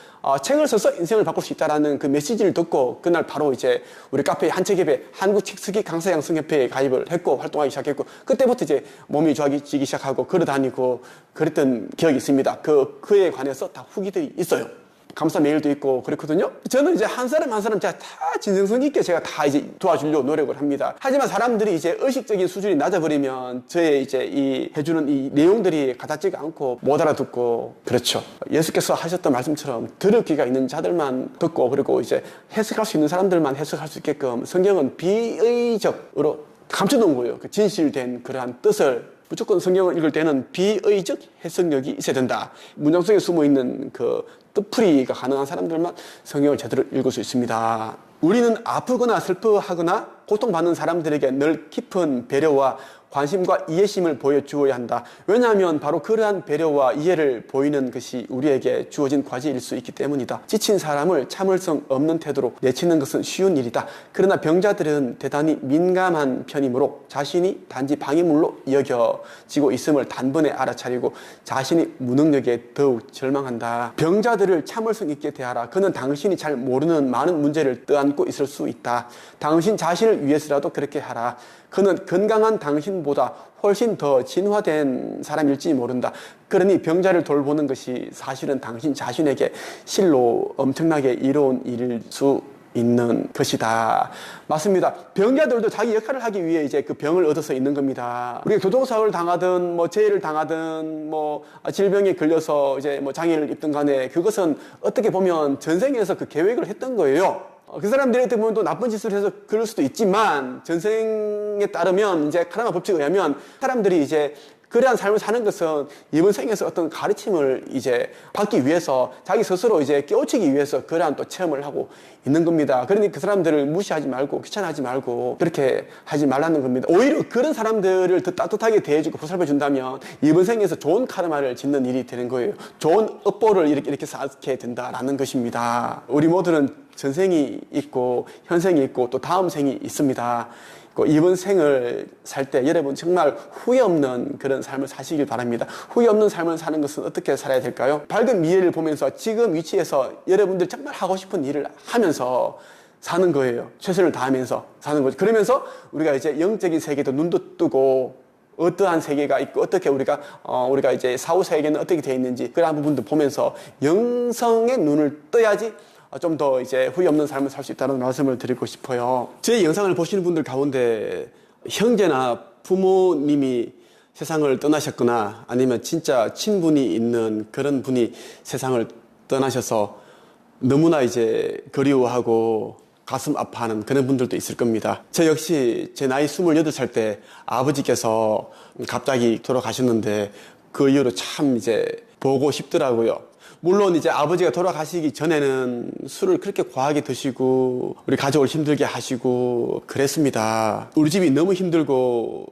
책을 써서 인생을 바꿀 수 있다라는 그 메시지를 듣고 그날 바로 이제 우리 카페 한책협회 한국책쓰기 강사 양성협회에 가입을 했고 활동하기 시작했고 그때부터 이제 몸이 좋아지기 시작하고 걸어다니고 그랬던 기억이 있습니다. 그에 관해서 다 후기들이 있어요. 감사 메일도 있고 그렇거든요. 저는 이제 한 사람 한 사람 제가 다 진정성 있게 제가 다 이제 도와주려고 노력을 합니다. 하지만 사람들이 이제 의식적인 수준이 낮아버리면 저의 이제 이 해주는 이 내용들이 가닿지가 않고 못 알아듣고 그렇죠. 예수께서 하셨던 말씀처럼 들을 귀가 있는 자들만 듣고 그리고 이제 해석할 수 있는 사람들만 해석할 수 있게끔 성경은 비의적으로 감춰놓은 거예요. 그 진실된 그러한 뜻을 무조건 성경을 읽을 때는 비의적 해석력이 있어야 된다. 문장 속에 숨어있는 그 뜻풀이가 가능한 사람들만 성경을 제대로 읽을 수 있습니다. 우리는 아프거나 슬퍼하거나 고통받는 사람들에게 늘 깊은 배려와 관심과 이해심을 보여주어야 한다. 왜냐하면 바로 그러한 배려와 이해를 보이는 것이 우리에게 주어진 과제일 수 있기 때문이다. 지친 사람을 참을성 없는 태도로 내치는 것은 쉬운 일이다. 그러나 병자들은 대단히 민감한 편이므로 자신이 단지 방해물로 여겨지고 있음을 단번에 알아차리고 자신이 무능력에 더욱 절망한다. 병자들을 참을성 있게 대하라. 그는 당신이 잘 모르는 많은 문제를 떠안고 있을 수 있다. 당신 자신을 위해서라도 그렇게 하라. 그는 건강한 당신보다 훨씬 더 진화된 사람일지 모른다. 그러니 병자를 돌보는 것이 사실은 당신 자신에게 실로 엄청나게 이로운 일일 수 있는 것이다. 맞습니다. 병자들도 자기 역할을 하기 위해 이제 그 병을 얻어서 있는 겁니다. 우리가 교통사고를 당하든 뭐 재해를 당하든 뭐 질병에 걸려서 이제 뭐 장애를 입든 간에 그것은 어떻게 보면 전생에서 그 계획을 했던 거예요. 그 사람들이 어떻게 보면 또 나쁜 짓을 해서 그럴 수도 있지만 전생에 따르면 이제 카르마 법칙에 의하면 사람들이 이제 그러한 삶을 사는 것은 이번 생에서 어떤 가르침을 이제 받기 위해서 자기 스스로 이제 깨우치기 위해서 그러한 또 체험을 하고 있는 겁니다. 그러니 그 사람들을 무시하지 말고 귀찮아하지 말고 그렇게 하지 말라는 겁니다. 오히려 그런 사람들을 더 따뜻하게 대해주고 보살펴 준다면 이번 생에서 좋은 카르마를 짓는 일이 되는 거예요. 좋은 업보를 이렇게 쌓게 된다라는 것입니다. 우리 모두는 전생이 있고 현생이 있고 또 다음 생이 있습니다. 이번 생을 살 때 여러분 정말 후회 없는 그런 삶을 사시길 바랍니다. 후회 없는 삶을 사는 것은 어떻게 살아야 될까요? 밝은 미래를 보면서 지금 위치에서 여러분들 정말 하고 싶은 일을 하면서 사는 거예요. 최선을 다하면서 사는 거죠. 그러면서 우리가 이제 영적인 세계도 눈도 뜨고 어떠한 세계가 있고 어떻게 우리가 이제 사후 세계는 어떻게 되어 있는지 그런 부분도 보면서 영성의 눈을 떠야지 좀 더 이제 후회 없는 삶을 살 수 있다는 말씀을 드리고 싶어요. 제 영상을 보시는 분들 가운데 형제나 부모님이 세상을 떠나셨거나 아니면 진짜 친분이 있는 그런 분이 세상을 떠나셔서 너무나 이제 그리워하고 가슴 아파하는 그런 분들도 있을 겁니다. 저 역시 제 나이 28살 때 아버지께서 갑자기 돌아가셨는데 그 이후로 참 이제 보고 싶더라고요. 물론 이제 아버지가 돌아가시기 전에는 술을 그렇게 과하게 드시고 우리 가족을 힘들게 하시고 그랬습니다. 우리 집이 너무 힘들고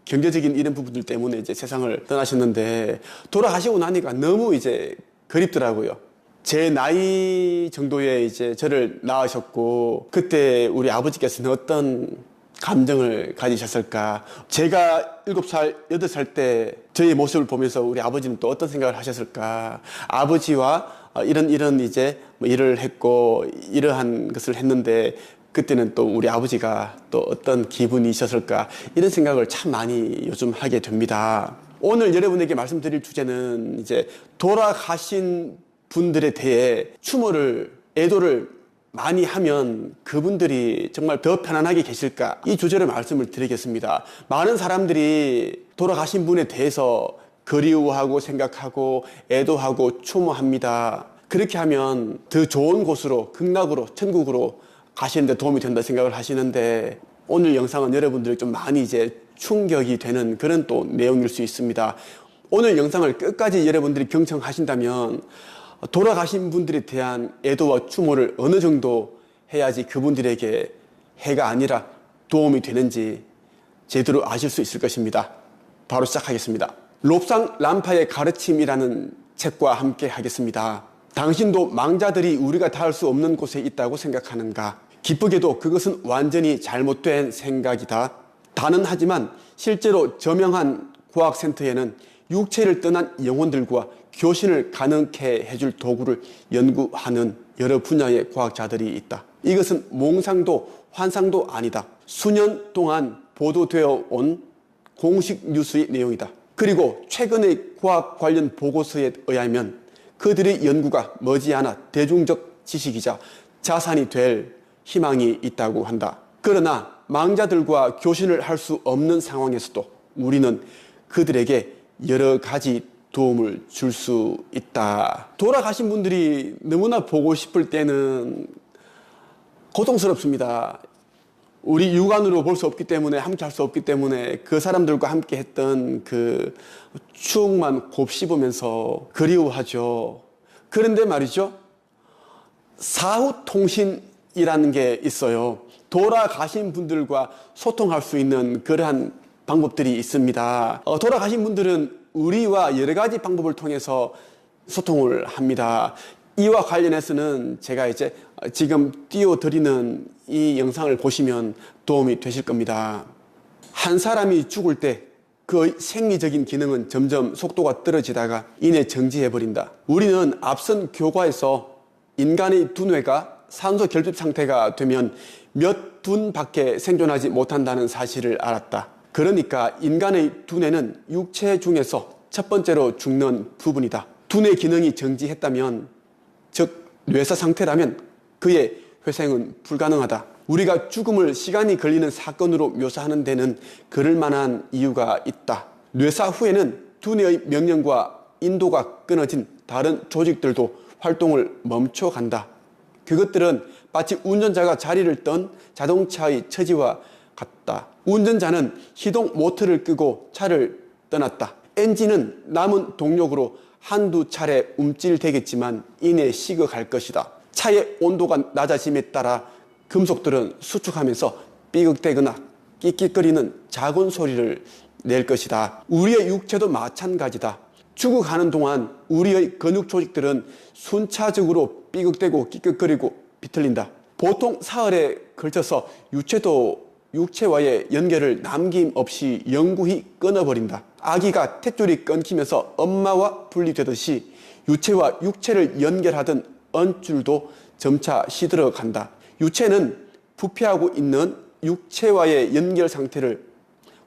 경제적인 이런 부분들 때문에 이제 세상을 떠나셨는데 돌아가시고 나니까 너무 이제 그립더라고요. 제 나이 정도에 이제 저를 낳으셨고 그때 우리 아버지께서는 어떤 감정을 가지셨을까? 제가 7살, 8살 때 저의 모습을 보면서 우리 아버지는 또 어떤 생각을 하셨을까? 아버지와 이런 이제 뭐 일을 했고 이러한 것을 했는데 그때는 또 우리 아버지가 또 어떤 기분이셨을까? 이런 생각을 참 많이 요즘 하게 됩니다. 오늘 여러분에게 말씀드릴 주제는 이제 돌아가신 분들에 대해 추모를, 애도를 많이 하면 그분들이 정말 더 편안하게 계실까? 이 주제로 말씀을 드리겠습니다. 많은 사람들이 돌아가신 분에 대해서 그리워하고 생각하고 애도하고 추모합니다. 그렇게 하면 더 좋은 곳으로, 극락으로, 천국으로 가시는데 도움이 된다 생각을 하시는데 오늘 영상은 여러분들이 좀 많이 이제 충격이 되는 그런 또 내용일 수 있습니다. 오늘 영상을 끝까지 여러분들이 경청하신다면 돌아가신 분들에 대한 애도와 추모를 어느 정도 해야지 그분들에게 해가 아니라 도움이 되는지 제대로 아실 수 있을 것입니다. 바로 시작하겠습니다. 롭상 람파의 가르침이라는 책과 함께 하겠습니다. 당신도 망자들이 우리가 닿을 수 없는 곳에 있다고 생각하는가? 기쁘게도 그것은 완전히 잘못된 생각이다. 다는 하지만 실제로 저명한 과학센터에는 육체를 떠난 영혼들과 교신을 가능케 해줄 도구를 연구하는 여러 분야의 과학자들이 있다. 이것은 몽상도 환상도 아니다. 수년 동안 보도되어 온 공식 뉴스의 내용이다. 그리고 최근의 과학 관련 보고서에 의하면 그들의 연구가 머지않아 대중적 지식이자 자산이 될 희망이 있다고 한다. 그러나 망자들과 교신을 할 수 없는 상황에서도 우리는 그들에게 여러 가지 도움을 줄 수 있다. 돌아가신 분들이 너무나 보고 싶을 때는 고통스럽습니다. 우리 육안으로 볼 수 없기 때문에, 함께 할 수 없기 때문에 그 사람들과 함께 했던 그 추억만 곱씹으면서 그리워하죠. 그런데 말이죠, 사후통신이라는 게 있어요. 돌아가신 분들과 소통할 수 있는 그러한 방법들이 있습니다. 돌아가신 분들은 우리와 여러 가지 방법을 통해서 소통을 합니다. 이와 관련해서는 제가 이제 지금 띄워드리는 이 영상을 보시면 도움이 되실 겁니다. 한 사람이 죽을 때 그 생리적인 기능은 점점 속도가 떨어지다가 이내 정지해버린다. 우리는 앞선 교과에서 인간의 두뇌가 산소 결핍 상태가 되면 몇 분밖에 생존하지 못한다는 사실을 알았다. 그러니까 인간의 두뇌는 육체 중에서 첫 번째로 죽는 부분이다. 두뇌 기능이 정지했다면, 즉 뇌사 상태라면 그의 회생은 불가능하다. 우리가 죽음을 시간이 걸리는 사건으로 묘사하는 데는 그럴 만한 이유가 있다. 뇌사 후에는 두뇌의 명령과 인도가 끊어진 다른 조직들도 활동을 멈춰간다. 그것들은 마치 운전자가 자리를 떤 자동차의 처지와 같다. 운전자는 시동 모터를 끄고 차를 떠났다. 엔진은 남은 동력으로 한두 차례 움찔대겠지만 이내 식어갈 것이다. 차의 온도가 낮아짐에 따라 금속들은 수축하면서 삐걱대거나 끽끽거리는 작은 소리를 낼 것이다. 우리의 육체도 마찬가지다. 죽어가는 동안 우리의 근육 조직들은 순차적으로 삐걱대고 끽끽거리고 비틀린다. 보통 사흘에 걸쳐서 유체도 육체와의 연결을 남김없이 영구히 끊어버린다. 아기가 탯줄이 끊기면서 엄마와 분리되듯이 유체와 육체를 연결하던 언줄도 점차 시들어간다. 유체는 부패하고 있는 육체와의 연결 상태를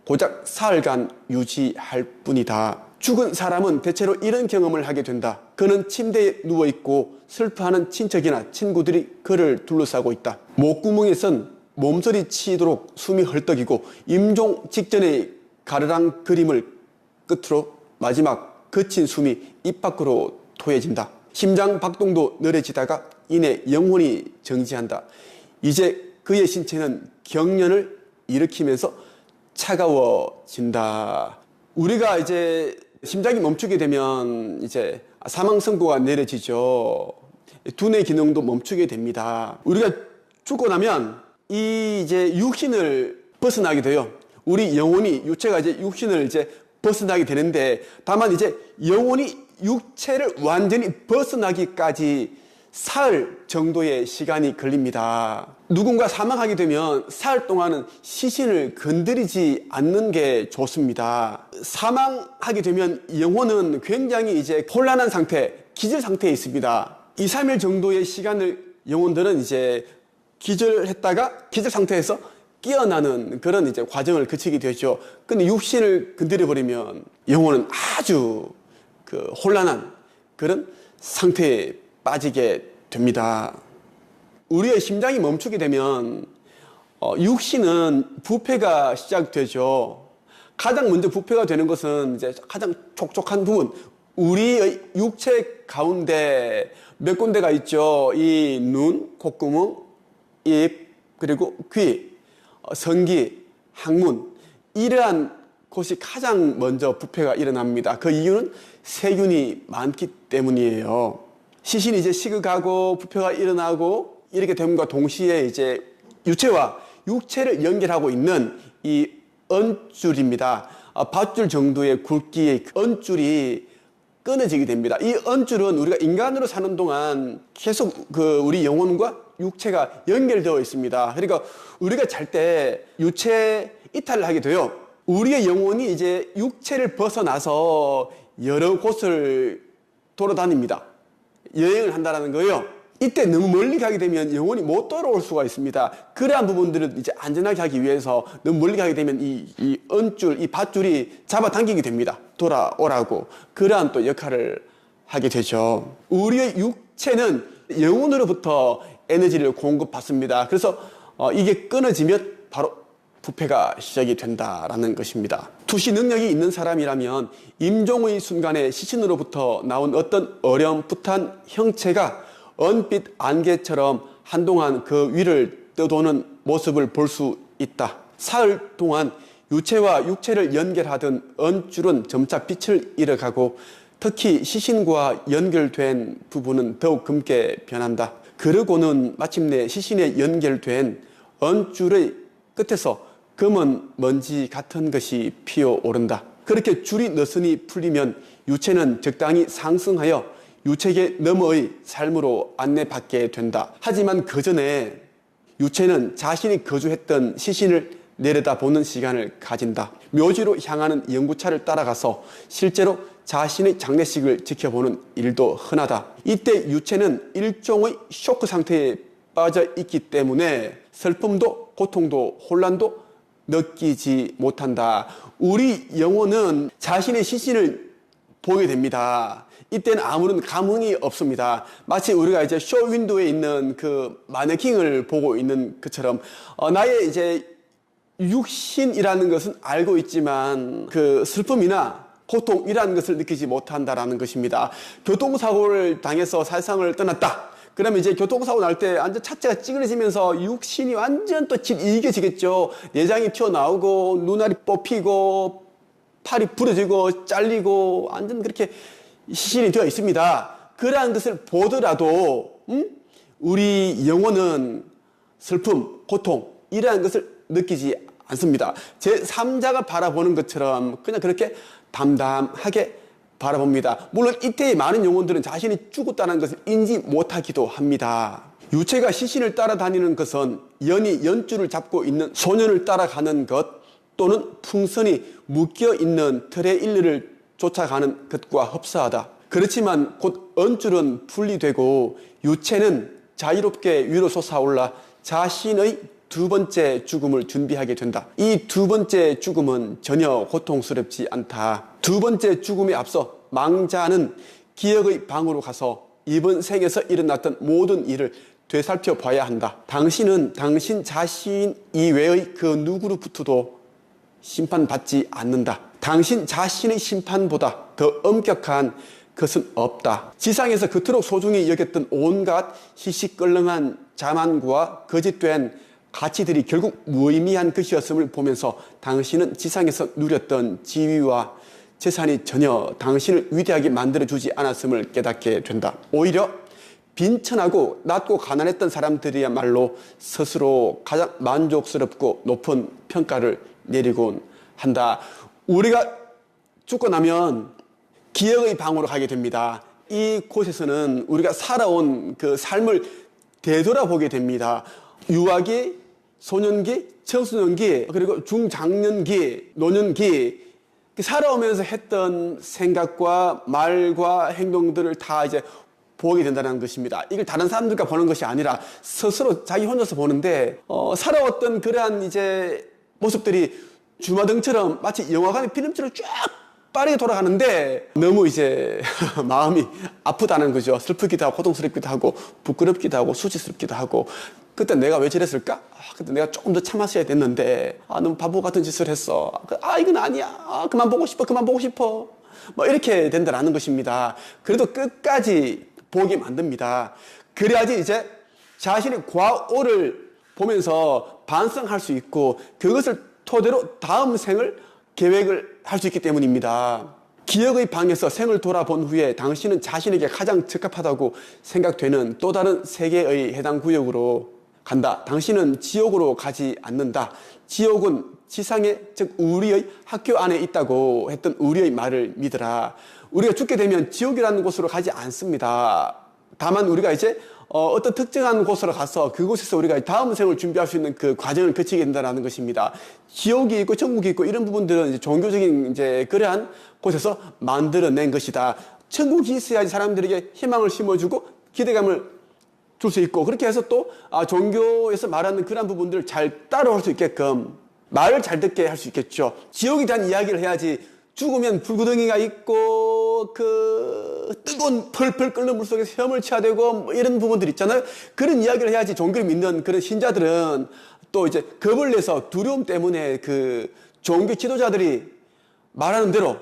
고작 사흘간 유지할 뿐이다. 죽은 사람은 대체로 이런 경험을 하게 된다. 그는 침대에 누워있고 슬퍼하는 친척이나 친구들이 그를 둘러싸고 있다. 목구멍에선 몸소리 치도록 숨이 헐떡이고 임종 직전의 가르랑 그림을 끝으로 마지막 거친 숨이 입 밖으로 토해진다. 심장 박동도 느려지다가 이내 영혼이 정지한다. 이제 그의 신체는 경련을 일으키면서 차가워진다. 우리가 이제 심장이 멈추게 되면 이제 사망 선고가 내려지죠. 두뇌 기능도 멈추게 됩니다. 우리가 죽고 나면 이 이제 육신을 벗어나게 돼요. 우리 영혼이, 유체가 이제 육신을 이제 벗어나게 되는데, 다만 이제 영혼이 육체를 완전히 벗어나기까지 사흘 정도의 시간이 걸립니다. 누군가 사망하게 되면 사흘 동안은 시신을 건드리지 않는 게 좋습니다. 사망하게 되면 영혼은 굉장히 이제 혼란한 상태, 기절 상태에 있습니다. 2, 3일 정도의 시간을 영혼들은 이제 기절했다가 기절 상태에서 깨어나는 그런 이제 과정을 거치게 되죠. 근데 육신을 건드려 버리면 영혼은 아주 혼란한 그런 상태에 빠지게 됩니다. 우리의 심장이 멈추게 되면 육신은 부패가 시작되죠. 가장 먼저 부패가 되는 것은 이제 가장 촉촉한 부분, 우리의 육체 가운데 몇 군데가 있죠. 이 눈, 콧구멍, 입, 그리고 귀, 성기, 항문, 이러한 곳이 가장 먼저 부패가 일어납니다. 그 이유는 세균이 많기 때문이에요. 시신이 이제 식어가고 부패가 일어나고 이렇게 됨과 동시에 이제 유체와 육체를 연결하고 있는 이 언줄입니다. 밧줄 정도의 굵기의 언줄이 끊어지게 됩니다. 이 언줄은 우리가 인간으로 사는 동안 계속 우리 영혼과 육체가 연결되어 있습니다. 그러니까 우리가 잘 때 유체 이탈을 하게 돼요. 우리의 영혼이 이제 육체를 벗어나서 여러 곳을 돌아다닙니다. 여행을 한다는 거예요. 이때 너무 멀리 가게 되면 영혼이 못 돌아올 수가 있습니다. 그러한 부분들을 이제 안전하게 하기 위해서 너무 멀리 가게 되면 이 언줄, 이 밧줄이 잡아당기게 됩니다. 돌아오라고. 그러한 또 역할을 하게 되죠. 우리의 육체는 영혼으로부터 에너지를 공급받습니다. 그래서 이게 끊어지면 바로 부패가 시작이 된다라는 것입니다. 투시 능력이 있는 사람이라면 임종의 순간에 시신으로부터 나온 어떤 어렴풋한 형체가 은빛 안개처럼 한동안 그 위를 떠도는 모습을 볼 수 있다. 사흘 동안 유체와 육체를 연결하던 언줄은 점차 빛을 잃어가고 특히 시신과 연결된 부분은 더욱 검게 변한다. 그러고는 마침내 시신에 연결된 언줄의 끝에서 검은 먼지 같은 것이 피어오른다. 그렇게 줄이 느슨히 풀리면 유체는 적당히 상승하여 유체계 너머의 삶으로 안내받게 된다. 하지만 그 전에 유체는 자신이 거주했던 시신을 내려다보는 시간을 가진다. 묘지로 향하는 연구차를 따라가서 실제로 자신의 장례식을 지켜보는 일도 흔하다. 이때 유체는 일종의 쇼크 상태에 빠져 있기 때문에 슬픔도 고통도 혼란도 느끼지 못한다. 우리 영혼은 자신의 시신을 보게 됩니다. 이때는 아무런 감흥이 없습니다. 마치 우리가 이제 쇼윈도에 있는 그 마네킹을 보고 있는 것처럼 나의 이제 육신이라는 것은 알고 있지만 그 슬픔이나 고통이라는 것을 느끼지 못한다라는 것입니다. 교통사고를 당해서 세상을 떠났다. 그러면 이제 교통사고 날 때 완전 차체가 찌그러지면서 육신이 완전 또 이겨지겠죠. 내장이 튀어나오고 눈알이 뽑히고 팔이 부러지고 잘리고 완전 그렇게 시신이 되어 있습니다. 그러한 것을 보더라도 우리 영혼은 슬픔, 고통 이러한 것을 느끼지 않습니다. 제3자가 바라보는 것처럼 그냥 그렇게 담담하게 바라봅니다. 물론 이때의 많은 영혼들은 자신이 죽었다는 것을 인지 못하기도 합니다. 유체가 시신을 따라다니는 것은 연이 연줄을 잡고 있는 소년을 따라가는 것 또는 풍선이 묶여있는 틀의 일리를 쫓아가는 것과 흡사하다. 그렇지만 곧 언줄은 분리되고 유체는 자유롭게 위로 솟아올라 자신의 두 번째 죽음을 준비하게 된다. 이 두 번째 죽음은 전혀 고통스럽지 않다. 두 번째 죽음에 앞서 망자는 기억의 방으로 가서 이번 생에서 일어났던 모든 일을 되살펴 봐야 한다. 당신은 당신 자신 이외의 그 누구로부터도 심판받지 않는다. 당신 자신의 심판보다 더 엄격한 것은 없다. 지상에서 그토록 소중히 여겼던 온갖 희식걸렁한 자만과 거짓된 가치들이 결국 무의미한 것이었음을 보면서 당신은 지상에서 누렸던 지위와 재산이 전혀 당신을 위대하게 만들어주지 않았음을 깨닫게 된다. 오히려 빈천하고 낮고 가난했던 사람들이야말로 스스로 가장 만족스럽고 높은 평가를 내리곤 한다. 우리가 죽고 나면 기억의 방으로 가게 됩니다. 이곳에서는 우리가 살아온 그 삶을 되돌아보게 됩니다. 유아기, 소년기, 청소년기, 그리고 중장년기, 노년기 살아오면서 했던 생각과 말과 행동들을 다 이제 보게 된다는 것입니다. 이걸 다른 사람들과 보는 것이 아니라 스스로 자기 혼자서 보는데 살아왔던 그러한 이제 모습들이 주마등처럼 마치 영화관의 필름처럼 쫙 빠르게 돌아가는데 너무 이제 마음이 아프다는 거죠. 슬프기도 하고 고통스럽기도 하고 부끄럽기도 하고 수치스럽기도 하고 그때 내가 왜 저랬을까? 그때 내가 조금 더 참았어야 됐는데 너무 바보 같은 짓을 했어. 이건 아니야. 그만 보고 싶어. 그만 보고 싶어. 뭐 이렇게 된다는 것입니다. 그래도 끝까지 보게 만듭니다. 그래야지 이제 자신의 과오를 보면서 반성할 수 있고 그것을 토대로 다음 생을 계획을 할 수 있기 때문입니다. 기억의 방에서 생을 돌아본 후에 당신은 자신에게 가장 적합하다고 생각되는 또 다른 세계의 해당 구역으로 간다. 당신은 지옥으로 가지 않는다. 지옥은 지상에 즉 우리의 학교 안에 있다고 했던 우리의 말을 믿으라. 우리가 죽게 되면 지옥이라는 곳으로 가지 않습니다. 다만 우리가 이제 어떤 특정한 곳으로 가서 그곳에서 우리가 다음 생을 준비할 수 있는 그 과정을 거치게 된다는 것입니다. 지옥이 있고 천국이 있고 이런 부분들은 이제 종교적인 이제 그러한 곳에서 만들어낸 것이다. 천국이 있어야지 사람들에게 희망을 심어주고 기대감을 줄 수 있고, 그렇게 해서 또 종교에서 말하는 그런 부분들을 잘 따라올 수 있게끔 말을 잘 듣게 할 수 있겠죠. 지옥에 대한 이야기를 해야지 죽으면 불구덩이가 있고 그 뜨거운 펄펄 끓는 물속에서 헤엄을 쳐야 되고 뭐 이런 부분들 있잖아요. 그런 이야기를 해야지 종교를 믿는 그런 신자들은 또 이제 겁을 내서 두려움 때문에 그 종교 지도자들이 말하는 대로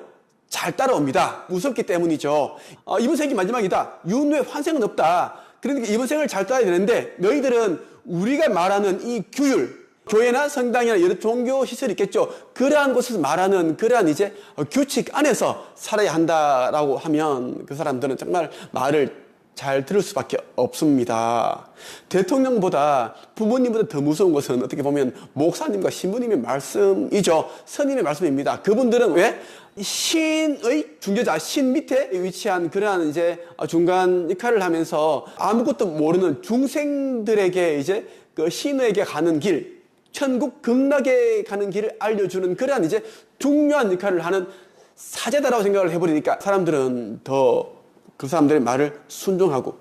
잘 따라옵니다. 무섭기 때문이죠. 이번 생이 마지막이다. 이후에 환생은 없다. 그러니까 이번 생을 잘 따라야 되는데 너희들은 우리가 말하는 이 규율, 교회나 성당이나 여러 종교 시설이 있겠죠. 그러한 곳에서 말하는 그러한 이제 규칙 안에서 살아야 한다라고 하면 그 사람들은 정말 말을 잘 들을 수밖에 없습니다. 대통령보다 부모님보다 더 무서운 것은 어떻게 보면 목사님과 신부님의 말씀이죠. 스님의 말씀입니다. 그분들은 왜? 신의 중재자, 신 밑에 위치한 그러한 이제 중간 역할을 하면서 아무것도 모르는 중생들에게 이제 그 신에게 가는 길, 천국 극락에 가는 길을 알려주는 그러한 이제 중요한 역할을 하는 사제다라고 생각을 해버리니까 사람들은 더 그 사람들의 말을 순종하고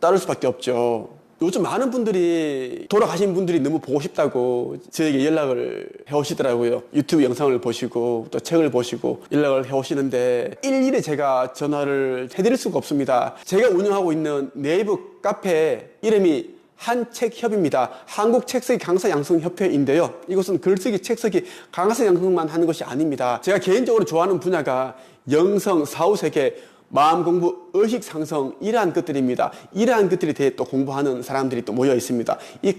따를 수밖에 없죠. 요즘 많은 분들이 돌아가신 분들이 너무 보고 싶다고 저에게 연락을 해오시더라고요. 유튜브 영상을 보시고 또 책을 보시고 연락을 해오시는데 일일이 제가 전화를 해드릴 수가 없습니다. 제가 운영하고 있는 네이버 카페 이름이 한책협입니다. 한국책쓰기 강사양성협회인데요. 이것은 글쓰기, 책쓰기, 강사 양성만 하는 것이 아닙니다. 제가 개인적으로 좋아하는 분야가 영성, 사후세계, 마음공부, 의식상성 이러한 것들입니다. 이러한 것들에 대해 또 공부하는 사람들이 또 모여 있습니다. 이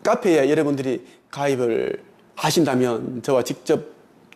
카페에 여러분들이 가입을 하신다면 저와 직접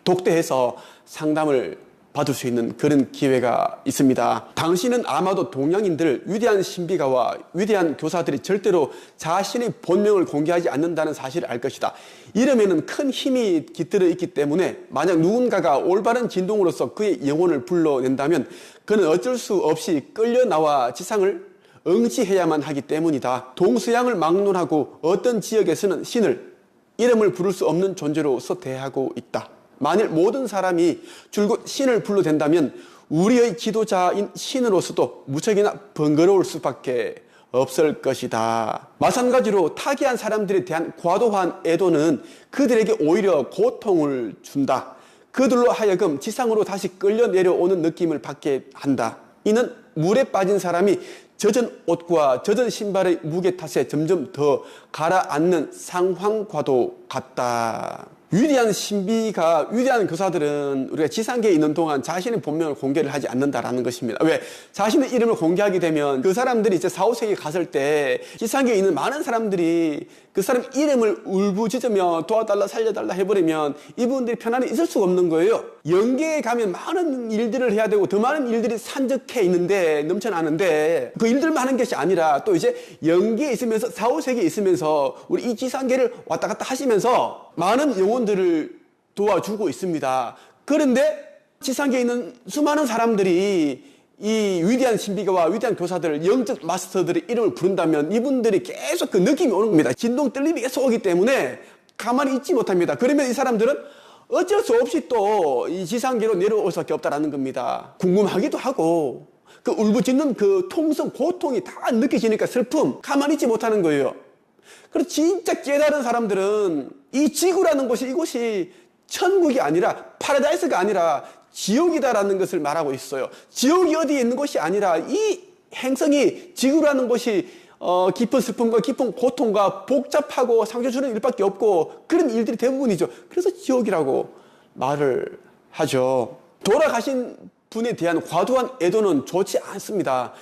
독대해서 상담을 받을 수 있는 그런 기회가 있습니다. 당신은 아마도 동양인들 위대한 신비가와 위대한 교사들이 절대로 자신의 본명을 공개하지 않는다는 사실을 알 것이다. 이름에는 큰 힘이 깃들어 있기 때문에 만약 누군가가 올바른 진동으로서 그의 영혼을 불러낸다면 그는 어쩔 수 없이 끌려 나와 지상을 응시해야만 하기 때문이다. 동서양을 막론하고 어떤 지역에서는 신을 이름을 부를 수 없는 존재로서 대하고 있다. 만일 모든 사람이 줄곧 신을 불러댄다면 우리의 지도자인 신으로서도 무척이나 번거로울 수밖에 없을 것이다. 마찬가지로 타기한 사람들에 대한 과도한 애도는 그들에게 오히려 고통을 준다. 그들로 하여금 지상으로 다시 끌려 내려오는 느낌을 받게 한다. 이는 물에 빠진 사람이 젖은 옷과 젖은 신발의 무게 탓에 점점 더 가라앉는 상황과도 같다. 위대한 신비가, 위대한 교사들은 우리가 지상계에 있는 동안 자신의 본명을 공개를 하지 않는다라는 것입니다. 왜? 자신의 이름을 공개하게 되면 그 사람들이 이제 사후세계에 갔을 때 지상계에 있는 많은 사람들이 그 사람 이름을 울부짖으며 도와달라 살려달라 해버리면 이분들이 편안히 있을 수가 없는 거예요. 영계에 가면 많은 일들을 해야 되고 더 많은 일들이 산적해 있는데, 넘쳐나는데 그 일들만 하는 것이 아니라 또 이제 영계에 있으면서 사후세계에 있으면서 우리 이 지상계를 왔다 갔다 하시면서 많은 영혼들을 도와주고 있습니다. 그런데 지상계에 있는 수많은 사람들이 이 위대한 신비가와 위대한 교사들, 영적 마스터들의 이름을 부른다면 이분들이 계속 그 느낌이 오는 겁니다. 진동 떨림이 계속 오기 때문에 가만히 있지 못합니다. 그러면 이 사람들은 어쩔 수 없이 또 이 지상계로 내려올 수밖에 없다는 겁니다. 궁금하기도 하고 그 울부짖는 그 통성, 고통이 다 느껴지니까 슬픔, 가만히 있지 못하는 거예요. 그리고 진짜 깨달은 사람들은 이 지구라는 곳이, 이곳이 천국이 아니라 파라다이스가 아니라 지옥이다라는 것을 말하고 있어요. 지옥이 어디에 있는 곳이 아니라 이 행성이, 지구라는 곳이 깊은 슬픔과 깊은 고통과 복잡하고 상처 주는 일밖에 없고 그런 일들이 대부분이죠. 그래서 지옥이라고 말을 하죠. 돌아가신 분에 대한 과도한 애도는 좋지 않습니다.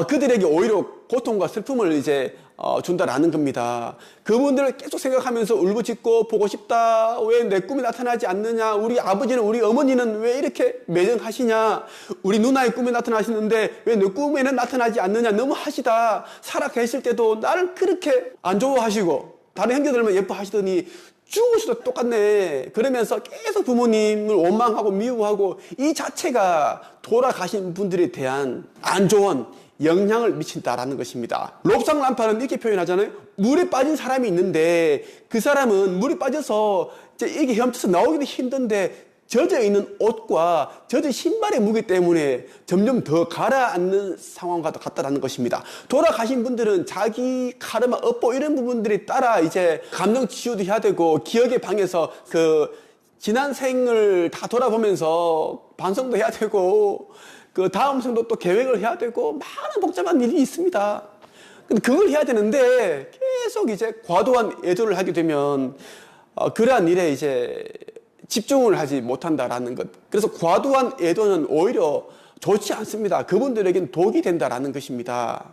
그들에게 오히려 고통과 슬픔을 이제 준다라는 겁니다. 그분들을 계속 생각하면서 울부짖고 보고 싶다. 왜 내 꿈이 나타나지 않느냐. 우리 아버지는, 우리 어머니는 왜 이렇게 매정하시냐. 우리 누나의 꿈에 나타나시는데 왜 내 꿈에는 나타나지 않느냐. 너무 하시다. 살아 계실 때도 나를 그렇게 안 좋아하시고 다른 형제들만 예뻐하시더니 죽어서도 똑같네. 그러면서 계속 부모님을 원망하고 미워하고 이 자체가 돌아가신 분들에 대한 안 좋은 영향을 미친다라는 것입니다. 롭상란파는 이렇게 표현하잖아요. 물에 빠진 사람이 있는데 그 사람은 물에 빠져서 이게 헤엄쳐서 나오기도 힘든데 젖어 있는 옷과 젖은 신발의 무게 때문에 점점 더 가라앉는 상황과 같다라는 것입니다. 돌아가신 분들은 자기 카르마, 업보 이런 부분들이 따라 이제 감정 치유도 해야 되고 기억의 방에서 그 지난 생을 다 돌아보면서 반성도 해야 되고 그 다음 생도 또 계획을 해야 되고 많은 복잡한 일이 있습니다. 근데 그걸 해야 되는데 계속 이제 과도한 애도를 하게 되면 그러한 일에 이제 집중을 하지 못한다라는 것. 그래서 과도한 애도는 오히려 좋지 않습니다. 그분들에겐 독이 된다라는 것입니다.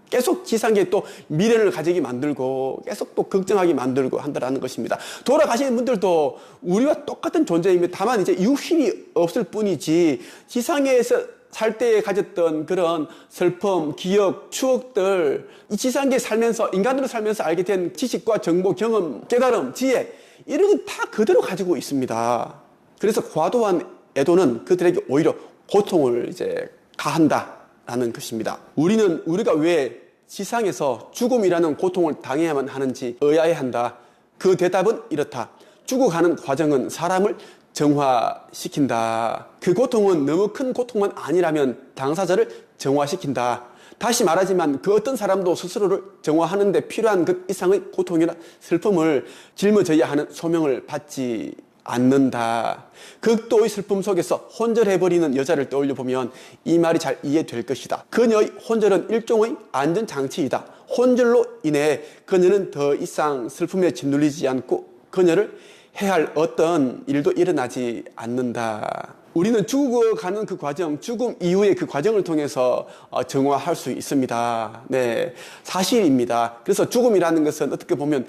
계속 지상에 또 미련을 가지게 만들고 계속 또 걱정하게 만들고 한다라는 것입니다. 돌아가시는 분들도 우리와 똑같은 존재입니다. 다만 이제 육신이 없을 뿐이지 지상에서 살 때 가졌던 그런 슬픔, 기억, 추억들, 이 지상에 살면서 인간으로 살면서 알게 된 지식과 정보, 경험, 깨달음, 지혜 이런 건 다 그대로 가지고 있습니다. 그래서 과도한 애도는 그들에게 오히려 고통을 이제 가한다라는 것입니다. 우리가 왜 지상에서 죽음이라는 고통을 당해야만 하는지 의아해한다. 그 대답은 이렇다. 죽어가는 과정은 사람을 정화시킨다. 그 고통은 너무 큰 고통만 아니라면 당사자를 정화시킨다. 다시 말하지만 그 어떤 사람도 스스로를 정화하는 데 필요한 그 이상의 고통이나 슬픔을 짊어져야 하는 소명을 받지 않는다. 극도의 슬픔 속에서 혼절해버리는 여자를 떠올려보면 이 말이 잘 이해될 것이다. 그녀의 혼절은 일종의 안전장치이다. 혼절로 인해 그녀는 더 이상 슬픔에 짓눌리지 않고 그녀를 해할 어떤 일도 일어나지 않는다. 우리는 죽어가는 그 과정, 죽음 이후의 그 과정을 통해서 정화할 수 있습니다. 네, 사실입니다. 그래서 죽음이라는 것은 어떻게 보면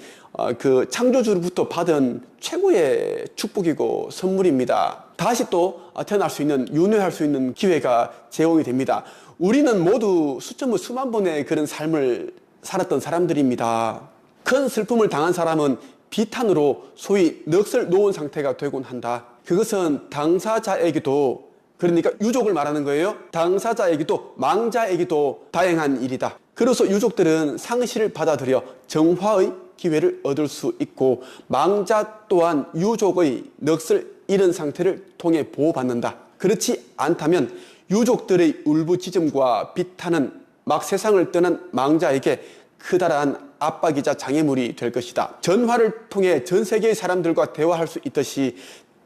그 창조주로부터 받은 최고의 축복이고 선물입니다. 다시 또 태어날 수 있는, 윤회할 수 있는 기회가 제공이 됩니다. 우리는 모두 수만 번의 그런 삶을 살았던 사람들입니다. 큰 슬픔을 당한 사람은 비탄으로 소위 넋을 놓은 상태가 되곤 한다. 그것은 당사자에게도, 그러니까 유족을 말하는 거예요. 당사자에게도 망자에게도 다행한 일이다. 그래서 유족들은 상실을 받아들여 정화의 기회를 얻을 수 있고 망자 또한 유족의 넋을 잃은 상태를 통해 보호받는다. 그렇지 않다면 유족들의 울부짖음과 비탄은 막 세상을 떠난 망자에게 크다란 압박이자 장애물이 될 것이다. 전화를 통해 전 세계의 사람들과 대화할 수 있듯이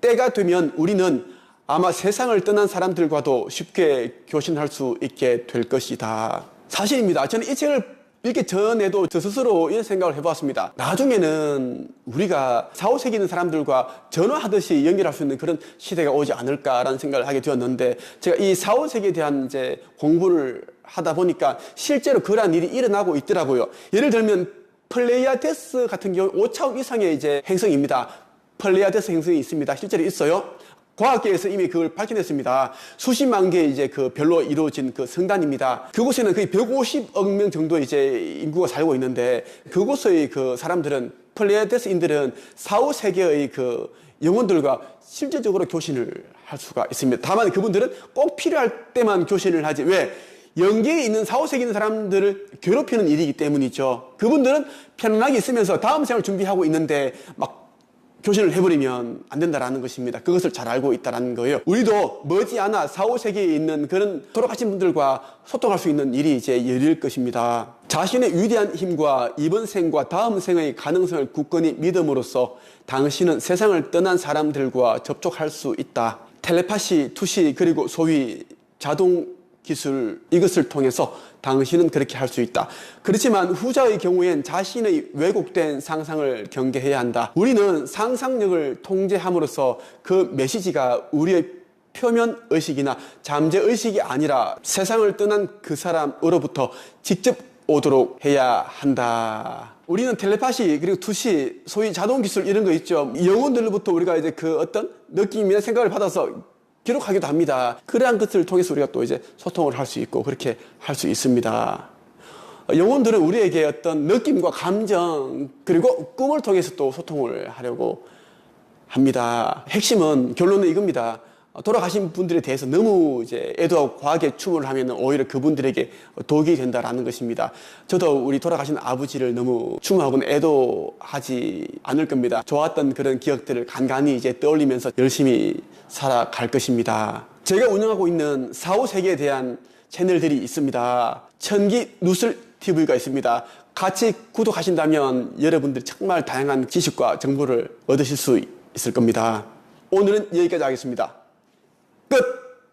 때가 되면 우리는 아마 세상을 떠난 사람들과도 쉽게 교신할 수 있게 될 것이다. 사실입니다. 저는 이 책을 읽기 전에도 저 스스로 이런 생각을 해보았습니다. 나중에는 우리가 4, 5세기 있는 사람들과 전화하듯이 연결할 수 있는 그런 시대가 오지 않을까라는 생각을 하게 되었는데, 제가 이 4, 5세기에 대한 이제 공부를 하다 보니까 실제로 그러한 일이 일어나고 있더라고요. 예를 들면 플레이아데스 같은 경우 5차원 이상의 이제 행성입니다. 플레이아데스 행성이 있습니다. 실제로 있어요. 과학계에서 이미 그걸 밝혀냈습니다. 수십만 개의 이제 그 별로 이루어진 그 성단입니다. 그곳에는 거의 150억 명 정도 이제 인구가 살고 있는데, 그곳의 그 사람들은, 플레이아데스인들은 4, 5세계의 그 영혼들과 실질적으로 교신을 할 수가 있습니다. 다만 그분들은 꼭 필요할 때만 교신을 하지, 왜? 영계에 있는 4, 5세기 있는 사람들을 괴롭히는 일이기 때문이죠. 그분들은 편안하게 있으면서 다음 생을 준비하고 있는데 막 교신을 해버리면 안 된다라는 것입니다. 그것을 잘 알고 있다는 거예요. 우리도 머지않아 4, 5세기에 있는 그런 돌아가신 분들과 소통할 수 있는 일이 이제 열릴 것입니다. 자신의 위대한 힘과 이번 생과 다음 생의 가능성을 굳건히 믿음으로써 당신은 세상을 떠난 사람들과 접촉할 수 있다. 텔레파시, 투시, 그리고 소위 자동 기술, 이것을 통해서 당신은 그렇게 할 수 있다. 그렇지만 후자의 경우엔 자신의 왜곡된 상상을 경계해야 한다. 우리는 상상력을 통제함으로써 그 메시지가 우리의 표면 의식이나 잠재 의식이 아니라 세상을 떠난 그 사람으로부터 직접 오도록 해야 한다. 우리는 텔레파시, 그리고 투시, 소위 자동 기술 이런 거 있죠. 영혼들로부터 우리가 이제 그 어떤 느낌이나 생각을 받아서 기록하기도 합니다. 그러한 것을 통해서 우리가 또 이제 소통을 할 수 있고 그렇게 할 수 있습니다. 영혼들은 우리에게 어떤 느낌과 감정 그리고 꿈을 통해서 또 소통을 하려고 합니다. 핵심은 결론은 이겁니다. 돌아가신 분들에 대해서 너무 이제 애도하고 과하게 추모를 하면 오히려 그분들에게 독이 된다라는 것입니다. 저도 우리 돌아가신 아버지를 너무 추모하고는 애도하지 않을 겁니다. 좋았던 그런 기억들을 간간히 이제 떠올리면서 열심히 살아갈 것입니다. 제가 운영하고 있는 4, 5세계에 대한 채널들이 있습니다. 천기 누슬 TV가 있습니다. 같이 구독하신다면 여러분들이 정말 다양한 지식과 정보를 얻으실 수 있을 겁니다. 오늘은 여기까지 하겠습니다. 끝!